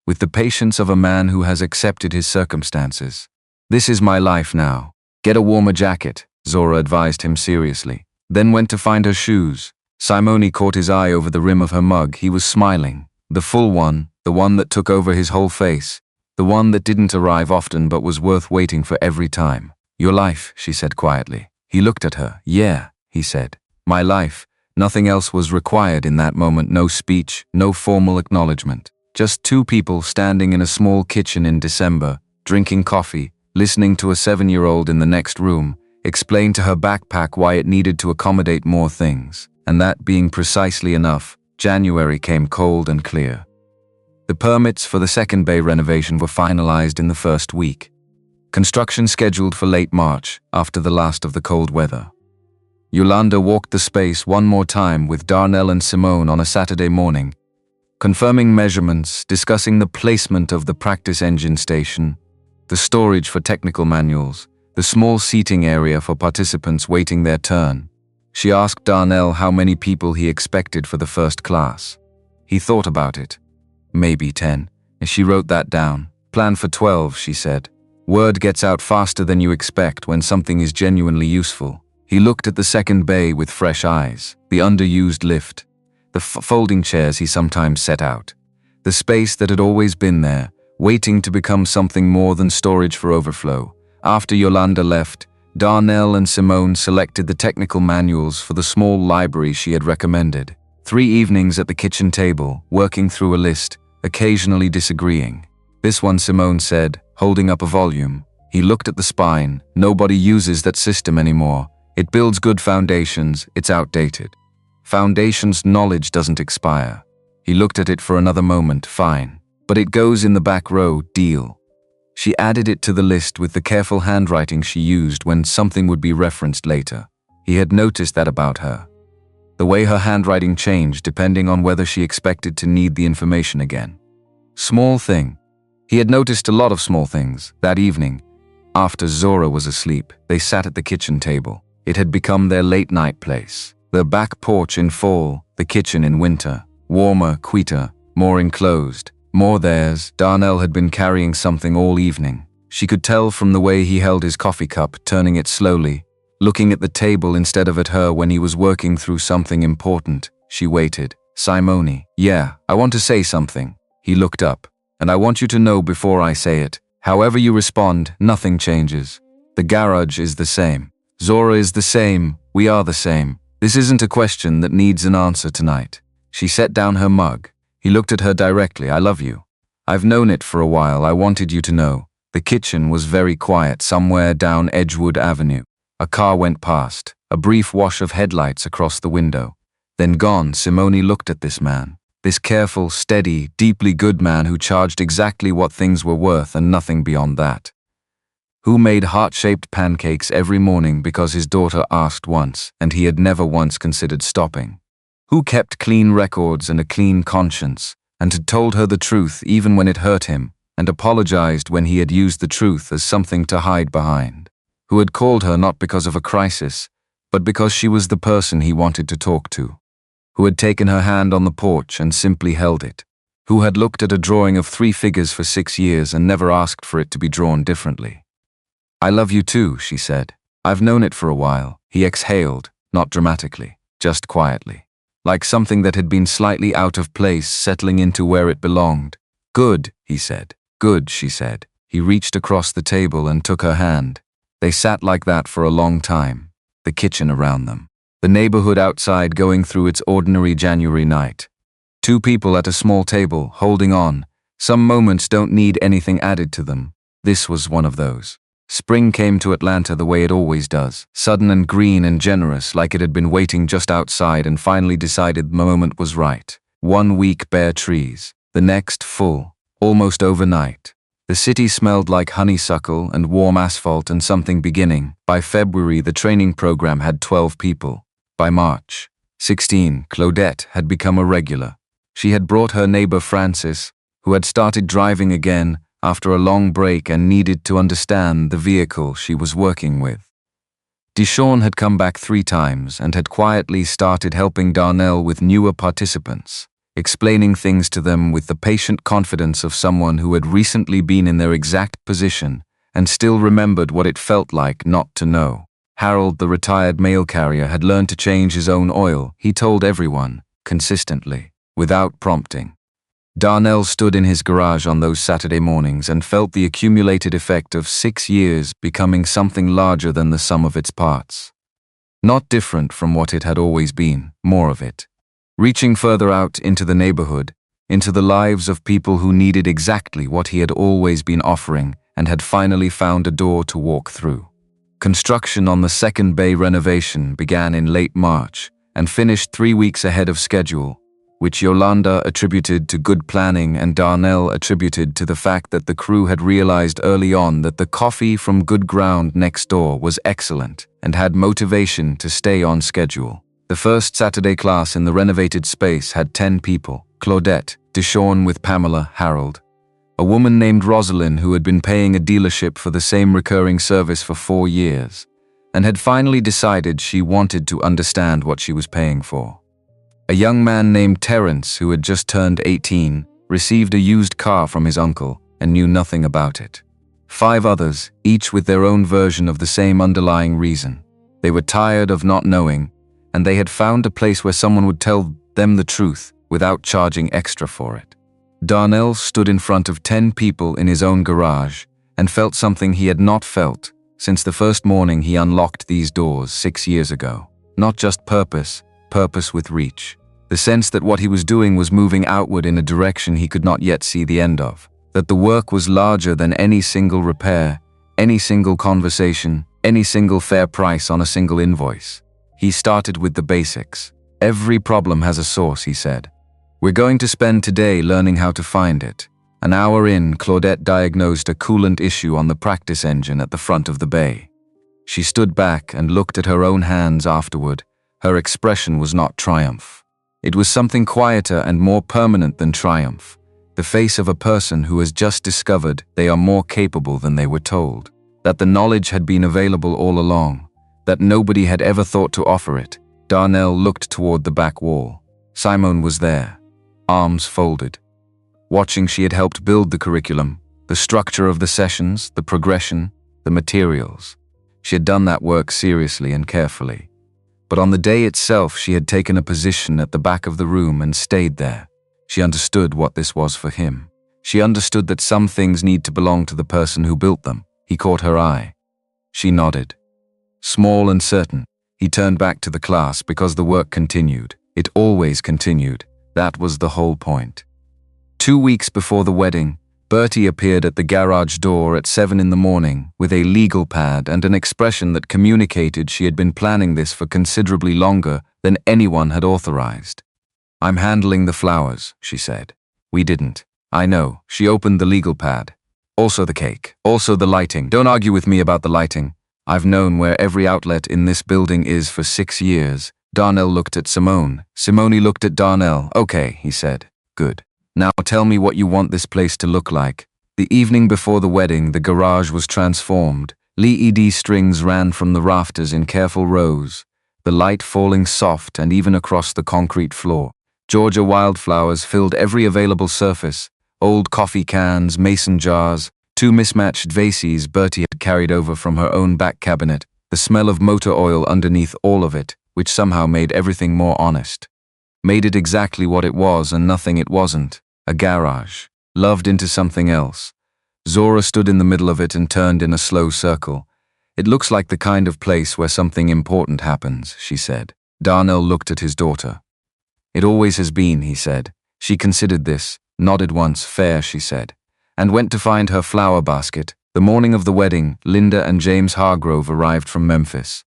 With the patience of a man who has accepted his circumstances. This is my life now. Get a warmer jacket, Zora advised him seriously. Then went to find her shoes. Simone caught his eye over the rim of her mug. He was smiling. The full one, the one that took over his whole face. The one that didn't arrive often but was worth waiting for every time. Your life, she said quietly. He looked at her. Yeah, he said. My life. Nothing else was required in that moment. No speech, no formal acknowledgement. Just 2 people standing in a small kitchen in December, drinking coffee, listening to a 7-year-old in the next room, explain to her backpack why it needed to accommodate more things. And that being precisely enough, January came cold and clear. The permits for the second bay renovation were finalized in the first week. Construction scheduled for late March, after the last of the cold weather. Yolanda walked the space one more time with Darnell and Simone on a Saturday morning, confirming measurements, discussing the placement of the practice engine station, the storage for technical manuals, the small seating area for participants waiting their turn. She asked Darnell how many people he expected for the first class. He thought about it. Maybe 10. She wrote that down. Plan for 12, she said. Word gets out faster than you expect when something is genuinely useful. He looked at the second bay with fresh eyes, the underused lift, the folding chairs he sometimes set out, the space that had always been there, waiting to become something more than storage for overflow. After Yolanda left, Darnell and Simone selected the technical manuals for the small library she had recommended. 3 evenings at the kitchen table, working through a list, occasionally disagreeing. This one, Simone said, holding up a volume. He looked at the spine. Nobody uses that system anymore. It builds good foundations, it's outdated. Foundations knowledge doesn't expire. He looked at it for another moment, fine. But it goes in the back row, deal. She added it to the list with the careful handwriting she used when something would be referenced later. He had noticed that about her. The way her handwriting changed depending on whether she expected to need the information again. Small thing. He had noticed a lot of small things. That evening, after Zora was asleep, they sat at the kitchen table. It had become their late-night place. The back porch in fall, the kitchen in winter. Warmer, quieter, more enclosed, more theirs. Darnell had been carrying something all evening. She could tell from the way he held his coffee cup, turning it slowly, looking at the table instead of at her when he was working through something important. She waited. Simone, yeah, I want to say something. He looked up. And I want you to know before I say it. However you respond, nothing changes. The garage is the same. Zora is the same. We are the same. This isn't a question that needs an answer tonight. She set down her mug. He looked at her directly. I love you. I've known it for a while. I wanted you to know. The kitchen was very quiet somewhere down Edgewood Avenue. A car went past. A brief wash of headlights across the window. Then gone. Simone looked at this man. This careful, steady, deeply good man who charged exactly what things were worth and nothing beyond that. Who made heart-shaped pancakes every morning because his daughter asked once, and he had never once considered stopping. Who kept clean records and a clean conscience, and had told her the truth even when it hurt him, and apologized when he had used the truth as something to hide behind. Who had called her not because of a crisis, but because she was the person he wanted to talk to. Who had taken her hand on the porch and simply held it. Who had looked at a drawing of 3 figures for 6 years and never asked for it to be drawn differently. I love you too, she said. I've known it for a while. He exhaled, not dramatically, just quietly. Like something that had been slightly out of place settling into where it belonged. Good, he said. Good, she said. He reached across the table and took her hand. They sat like that for a long time, the kitchen around them. The neighborhood outside going through its ordinary January night. 2 people at a small table, holding on. Some moments don't need anything added to them. This was one of those. Spring came to Atlanta the way it always does, sudden and green and generous, like it had been waiting just outside and finally decided the moment was right. 1 week bare trees, the next full, almost overnight. The city smelled like honeysuckle and warm asphalt and something beginning. By February, the training program had 12 people. By March 16, Claudette had become a regular. She had brought her neighbor Francis, who had started driving again after a long break and needed to understand the vehicle she was working with. Deshawn had come back 3 times and had quietly started helping Darnell with newer participants, explaining things to them with the patient confidence of someone who had recently been in their exact position and still remembered what it felt like not to know. Harold, the retired mail carrier, had learned to change his own oil, he told everyone, consistently, without prompting. Darnell stood in his garage on those Saturday mornings and felt the accumulated effect of 6 years becoming something larger than the sum of its parts. Not different from what it had always been, more of it. Reaching further out into the neighborhood, into the lives of people who needed exactly what he had always been offering and had finally found a door to walk through. Construction on the second bay renovation began in late March and finished 3 weeks ahead of schedule, which Yolanda attributed to good planning and Darnell attributed to the fact that the crew had realized early on that the coffee from Good Ground next door was excellent and had motivation to stay on schedule. The first Saturday class in the renovated space had 10 people: Claudette, Deshawn with Pamela, Harold, a woman named Rosalind who had been paying a dealership for the same recurring service for 4 years, and had finally decided she wanted to understand what she was paying for. A young man named Terence, who had just turned 18, received a used car from his uncle and knew nothing about it. 5 others, each with their own version of the same underlying reason. They were tired of not knowing, and they had found a place where someone would tell them the truth without charging extra for it. Darnell stood in front of 10 people in his own garage and felt something he had not felt since the first morning he unlocked these doors 6 years ago. Not just purpose with reach. The sense that what he was doing was moving outward in a direction he could not yet see the end of. That the work was larger than any single repair, any single conversation, any single fair price on a single invoice. He started with the basics. Every problem has a source, he said. We're going to spend today learning how to find it. An hour in, Claudette diagnosed a coolant issue on the practice engine at the front of the bay. She stood back and looked at her own hands afterward. Her expression was not triumph. It was something quieter and more permanent than triumph. The face of a person who has just discovered they are more capable than they were told. That the knowledge had been available all along. That nobody had ever thought to offer it. Darnell looked toward the back wall. Simone was there, arms folded. Watching, she had helped build the curriculum, the structure of the sessions, the progression, the materials. She had done that work seriously and carefully. But on the day itself, she had taken a position at the back of the room and stayed there. She understood what this was for him. She understood that some things need to belong to the person who built them. He caught her eye. She nodded. Small and certain, he turned back to the class because the work continued. It always continued. That was the whole point. 2 weeks before the wedding, Bertie appeared at the garage door at 7 in the morning with a legal pad and an expression that communicated she had been planning this for considerably longer than anyone had authorized. I'm handling the flowers, she said. We didn't. I know. She opened the legal pad. Also the cake. Also the lighting. Don't argue with me about the lighting. I've known where every outlet in this building is for 6 years. Darnell looked at Simone. Simone looked at Darnell. Okay, he said. Good. Now tell me what you want this place to look like. The evening before the wedding, the garage was transformed. LED strings ran from the rafters in careful rows, the light falling soft and even across the concrete floor. Georgia wildflowers filled every available surface. Old coffee cans, mason jars, 2 mismatched vases Bertie had carried over from her own back cabinet, the smell of motor oil underneath all of it, which somehow made everything more honest. Made it exactly what it was and nothing it wasn't. A garage, loved into something else. Zora stood in the middle of it and turned in a slow circle. It looks like the kind of place where something important happens, she said. Darnell looked at his daughter. It always has been, he said. She considered this, nodded once. Fair, she said, and went to find her flower basket. The morning of the wedding, Linda and James Hargrove arrived from Memphis.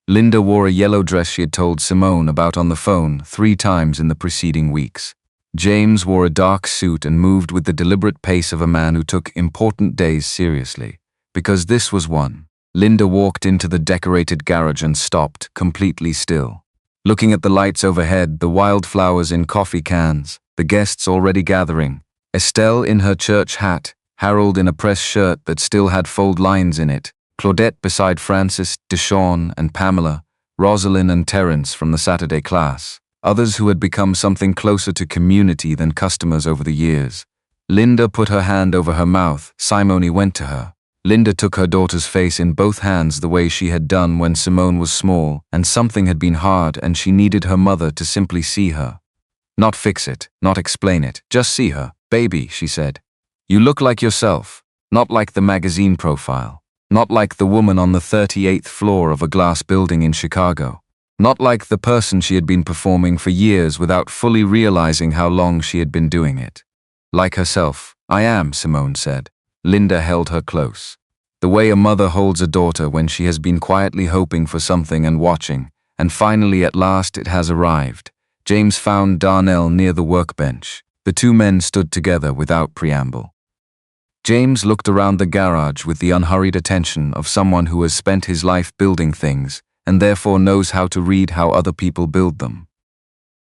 Linda wore a yellow dress she had told Simone about on the phone 3 times in the preceding weeks. James wore a dark suit and moved with the deliberate pace of a man who took important days seriously. Because this was one. Linda walked into the decorated garage and stopped, completely still. Looking at the lights overhead, the wildflowers in coffee cans, the guests already gathering, Estelle in her church hat, Harold in a press shirt that still had fold lines in it, Claudette beside Francis, Deshawn and Pamela, Rosalind and Terence from the Saturday class. Others who had become something closer to community than customers over the years. Linda put her hand over her mouth. Simone went to her. Linda took her daughter's face in both hands the way she had done when Simone was small, and something had been hard and she needed her mother to simply see her. Not fix it, not explain it, just see her. Baby, she said. You look like yourself, not like the magazine profile, not like the woman on the 38th floor of a glass building in Chicago. Not like the person she had been performing for years without fully realizing how long she had been doing it. Like herself. I am, Simone said. Linda held her close. The way a mother holds a daughter when she has been quietly hoping for something and watching, and finally at last it has arrived. James found Darnell near the workbench. The 2 men stood together without preamble. James looked around the garage with the unhurried attention of someone who has spent his life building things, and therefore knows how to read how other people build them.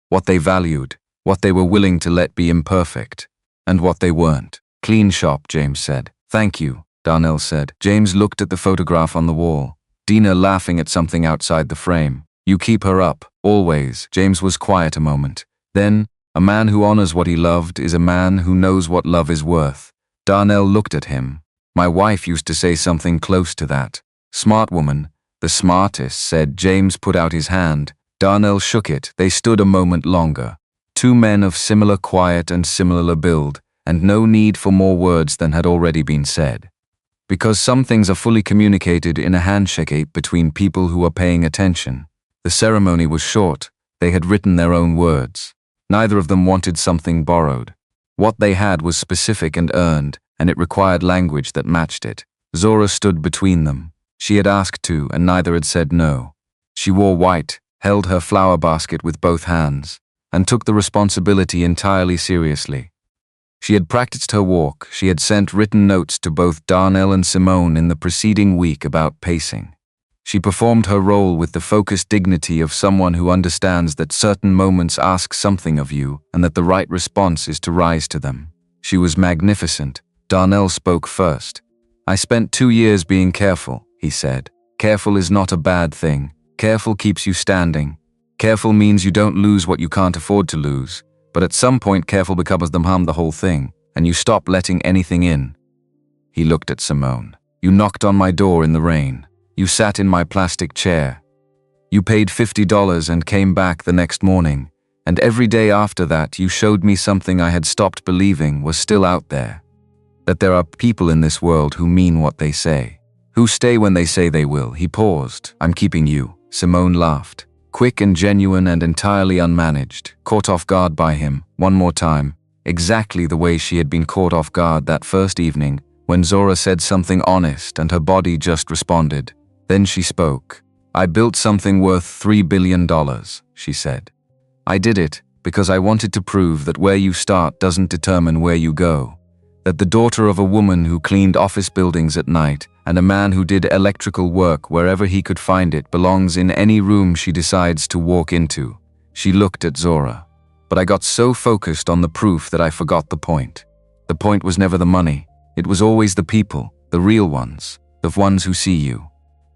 What they valued, what they were willing to let be imperfect, and what they weren't. Clean shop, James said. Thank you, Darnell said. James looked at the photograph on the wall. Dina laughing at something outside the frame. You keep her up, always. James was quiet a moment. Then, a man who honors what he loved is a man who knows what love is worth. Darnell looked at him. My wife used to say something close to that. Smart woman, the smartest, said. James put out his hand. Darnell shook it. They stood a moment longer. Two men of similar quiet and similar build, and no need for more words than had already been said. Because some things are fully communicated in a handshake between people who are paying attention. The ceremony was short. They had written their own words. Neither of them wanted something borrowed. What they had was specific and earned, and it required language that matched it. Zora stood between them. She had asked to, and neither had said no. She wore white, held her flower basket with both hands, and took the responsibility entirely seriously. She had practiced her walk. She had sent written notes to both Darnell and Simone in the preceding week about pacing. She performed her role with the focused dignity of someone who understands that certain moments ask something of you and that the right response is to rise to them. She was magnificent. Darnell spoke first. I spent 2 years being careful, he said. Careful is not a bad thing. Careful keeps you standing. Careful means you don't lose what you can't afford to lose. But at some point careful becomes the whole thing, and you stop letting anything in. He looked at Simone. You knocked on my door in the rain. You sat in my plastic chair. You paid $50 and came back the next morning, and every day after that you showed me something I had stopped believing was still out there. That there are people in this world who mean what they say, who stay when they say they will. He paused. I'm keeping you. Simone laughed. Quick and genuine and entirely unmanaged, caught off guard by him, one more time, exactly the way she had been caught off guard that first evening, when Zora said something honest and her body just responded. Then she spoke. I built something worth $3 billion, she said. I did it because I wanted to prove that where you start doesn't determine where you go. That the daughter of a woman who cleaned office buildings at night and a man who did electrical work wherever he could find it belongs in any room she decides to walk into. She looked at Zora. But I got so focused on the proof that I forgot the point. The point was never the money. It was always the people, the real ones, the ones who see you.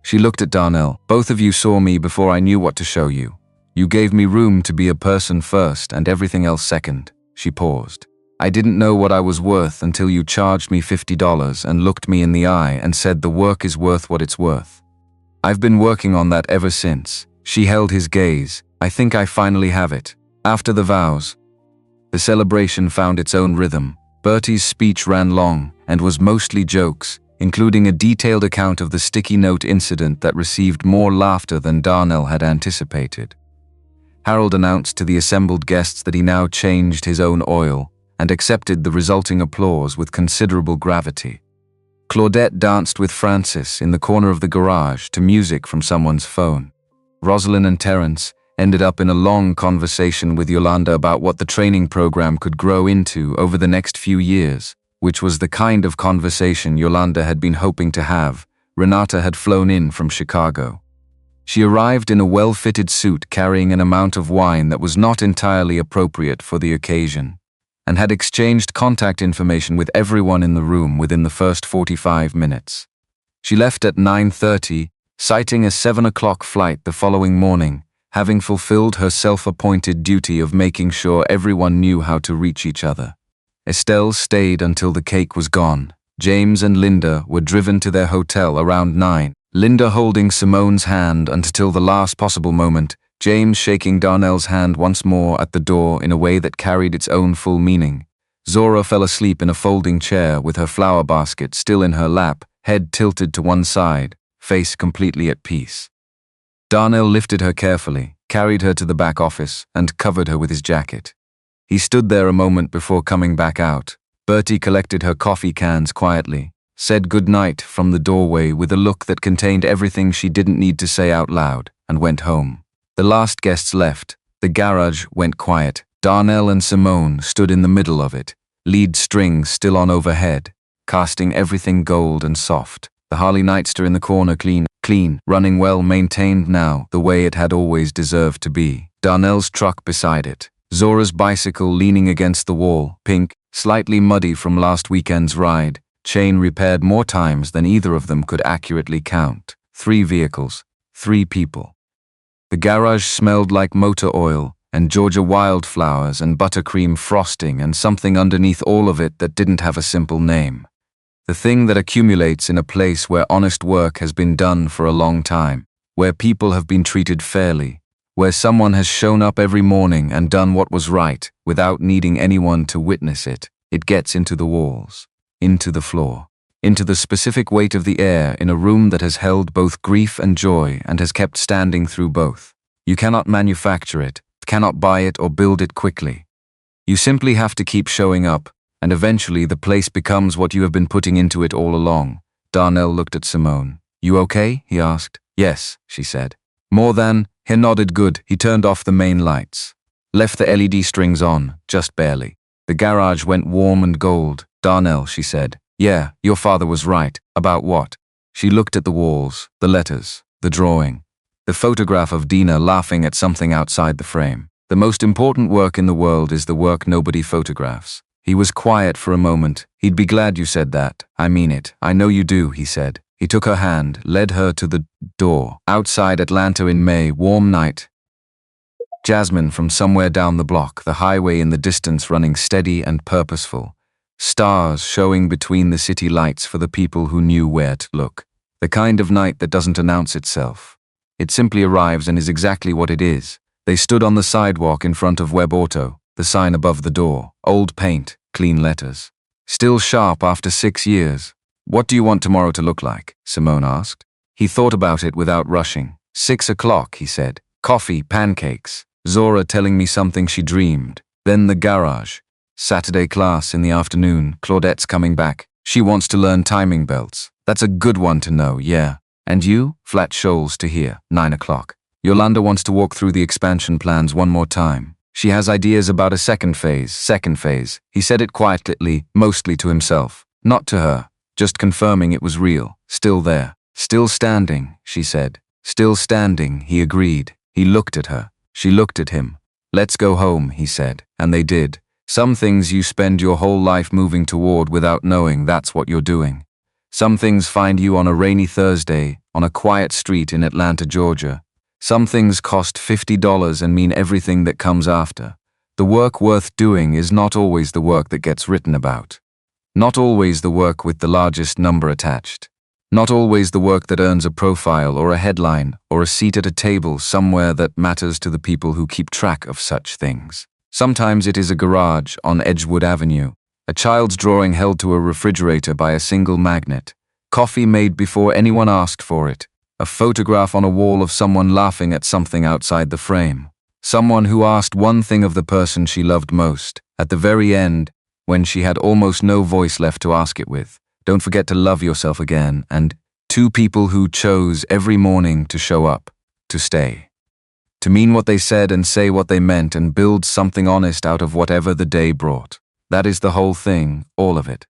She looked at Darnell. Both of you saw me before I knew what to show you. You gave me room to be a person first and everything else second. She paused. I didn't know what I was worth until you charged me $50 and looked me in the eye and said the work is worth what it's worth. I've been working on that ever since. She held his gaze. I think I finally have it. After the vows. The celebration found its own rhythm. Bertie's speech ran long and was mostly jokes, including a detailed account of the sticky note incident that received more laughter than Darnell had anticipated. Harold announced to the assembled guests that he now changed his own oil, and accepted the resulting applause with considerable gravity. Claudette danced with Francis in the corner of the garage to music from someone's phone. Rosalind and Terence ended up in a long conversation with Yolanda about what the training program could grow into over the next few years, which was the kind of conversation Yolanda had been hoping to have. Renata had flown in from Chicago. She arrived in a well-fitted suit carrying an amount of wine that was not entirely appropriate for the occasion, and had exchanged contact information with everyone in the room within the first 45 minutes. She left at 9:30, citing a 7 o'clock flight the following morning, having fulfilled her self-appointed duty of making sure everyone knew how to reach each other. Estelle stayed until the cake was gone. James and Linda were driven to their hotel around 9, Linda holding Simone's hand until the last possible moment, James shaking Darnell's hand once more at the door in a way that carried its own full meaning. Zora fell asleep in a folding chair with her flower basket still in her lap, head tilted to one side, face completely at peace. Darnell lifted her carefully, carried her to the back office, and covered her with his jacket. He stood there a moment before coming back out. Bertie collected her coffee cans quietly, said good night from the doorway with a look that contained everything she didn't need to say out loud, and went home. The last guests left. The garage went quiet. Darnell and Simone stood in the middle of it, lead strings still on overhead, casting everything gold and soft. The Harley Nightster in the corner clean, running well maintained now, the way it had always deserved to be. Darnell's truck beside it. Zora's bicycle leaning against the wall, pink, slightly muddy from last weekend's ride, chain repaired more times than either of them could accurately count. 3 vehicles, 3 people. The garage smelled like motor oil and Georgia wildflowers and buttercream frosting and something underneath all of it that didn't have a simple name. The thing that accumulates in a place where honest work has been done for a long time, where people have been treated fairly, where someone has shown up every morning and done what was right without needing anyone to witness it. It gets into the walls, into the floor, into the specific weight of the air in a room that has held both grief and joy and has kept standing through both. You cannot manufacture it, cannot buy it or build it quickly. You simply have to keep showing up, and eventually the place becomes what you have been putting into it all along. Darnell looked at Simone. You okay? He asked. Yes, she said. More than. He nodded. Good. He turned off the main lights. Left the LED strings on, just barely. The garage went warm and gold. Darnell, she said. Yeah, your father was right. About what? She looked at the walls, the letters, the drawing, the photograph of Dina laughing at something outside the frame. The most important work in the world is the work nobody photographs. He was quiet for a moment. He'd be glad you said that. I mean it. I know you do, he said. He took her hand, led her to the door. Outside Atlanta in May, warm night. Jasmine from somewhere down the block, the highway in the distance running steady and purposeful. Stars showing between the city lights for the people who knew where to look. The kind of night that doesn't announce itself. It simply arrives and is exactly what it is. They stood on the sidewalk in front of Webb Auto, the sign above the door. Old paint, clean letters. Still sharp after 6 years. What do you want tomorrow to look like? Simone asked. He thought about it without rushing. 6 o'clock, he said. Coffee, pancakes. Zora telling me something she dreamed. Then the garage. Saturday class in the afternoon. Claudette's coming back. She wants to learn timing belts. That's a good one to know, yeah. And you? Flat Shoals to hear. 9 o'clock. Yolanda wants to walk through the expansion plans one more time. She has ideas about a second phase. He said it quietly, mostly to himself. Not to her. Just confirming it was real. Still there. Still standing, she said. Still standing, he agreed. He looked at her. She looked at him. Let's go home, he said. And they did. Some things you spend your whole life moving toward without knowing that's what you're doing. Some things find you on a rainy Thursday, on a quiet street in Atlanta, Georgia. Some things cost $50 and mean everything that comes after. The work worth doing is not always the work that gets written about. Not always the work with the largest number attached. Not always the work that earns a profile or a headline or a seat at a table somewhere that matters to the people who keep track of such things. Sometimes it is a garage on Edgewood Avenue, a child's drawing held to a refrigerator by a single magnet, coffee made before anyone asked for it, a photograph on a wall of someone laughing at something outside the frame, someone who asked one thing of the person she loved most, at the very end, when she had almost no voice left to ask it with. Don't forget to love yourself again, and 2 people who chose every morning to show up, to stay. To mean what they said and say what they meant and build something honest out of whatever the day brought. That is the whole thing, all of it.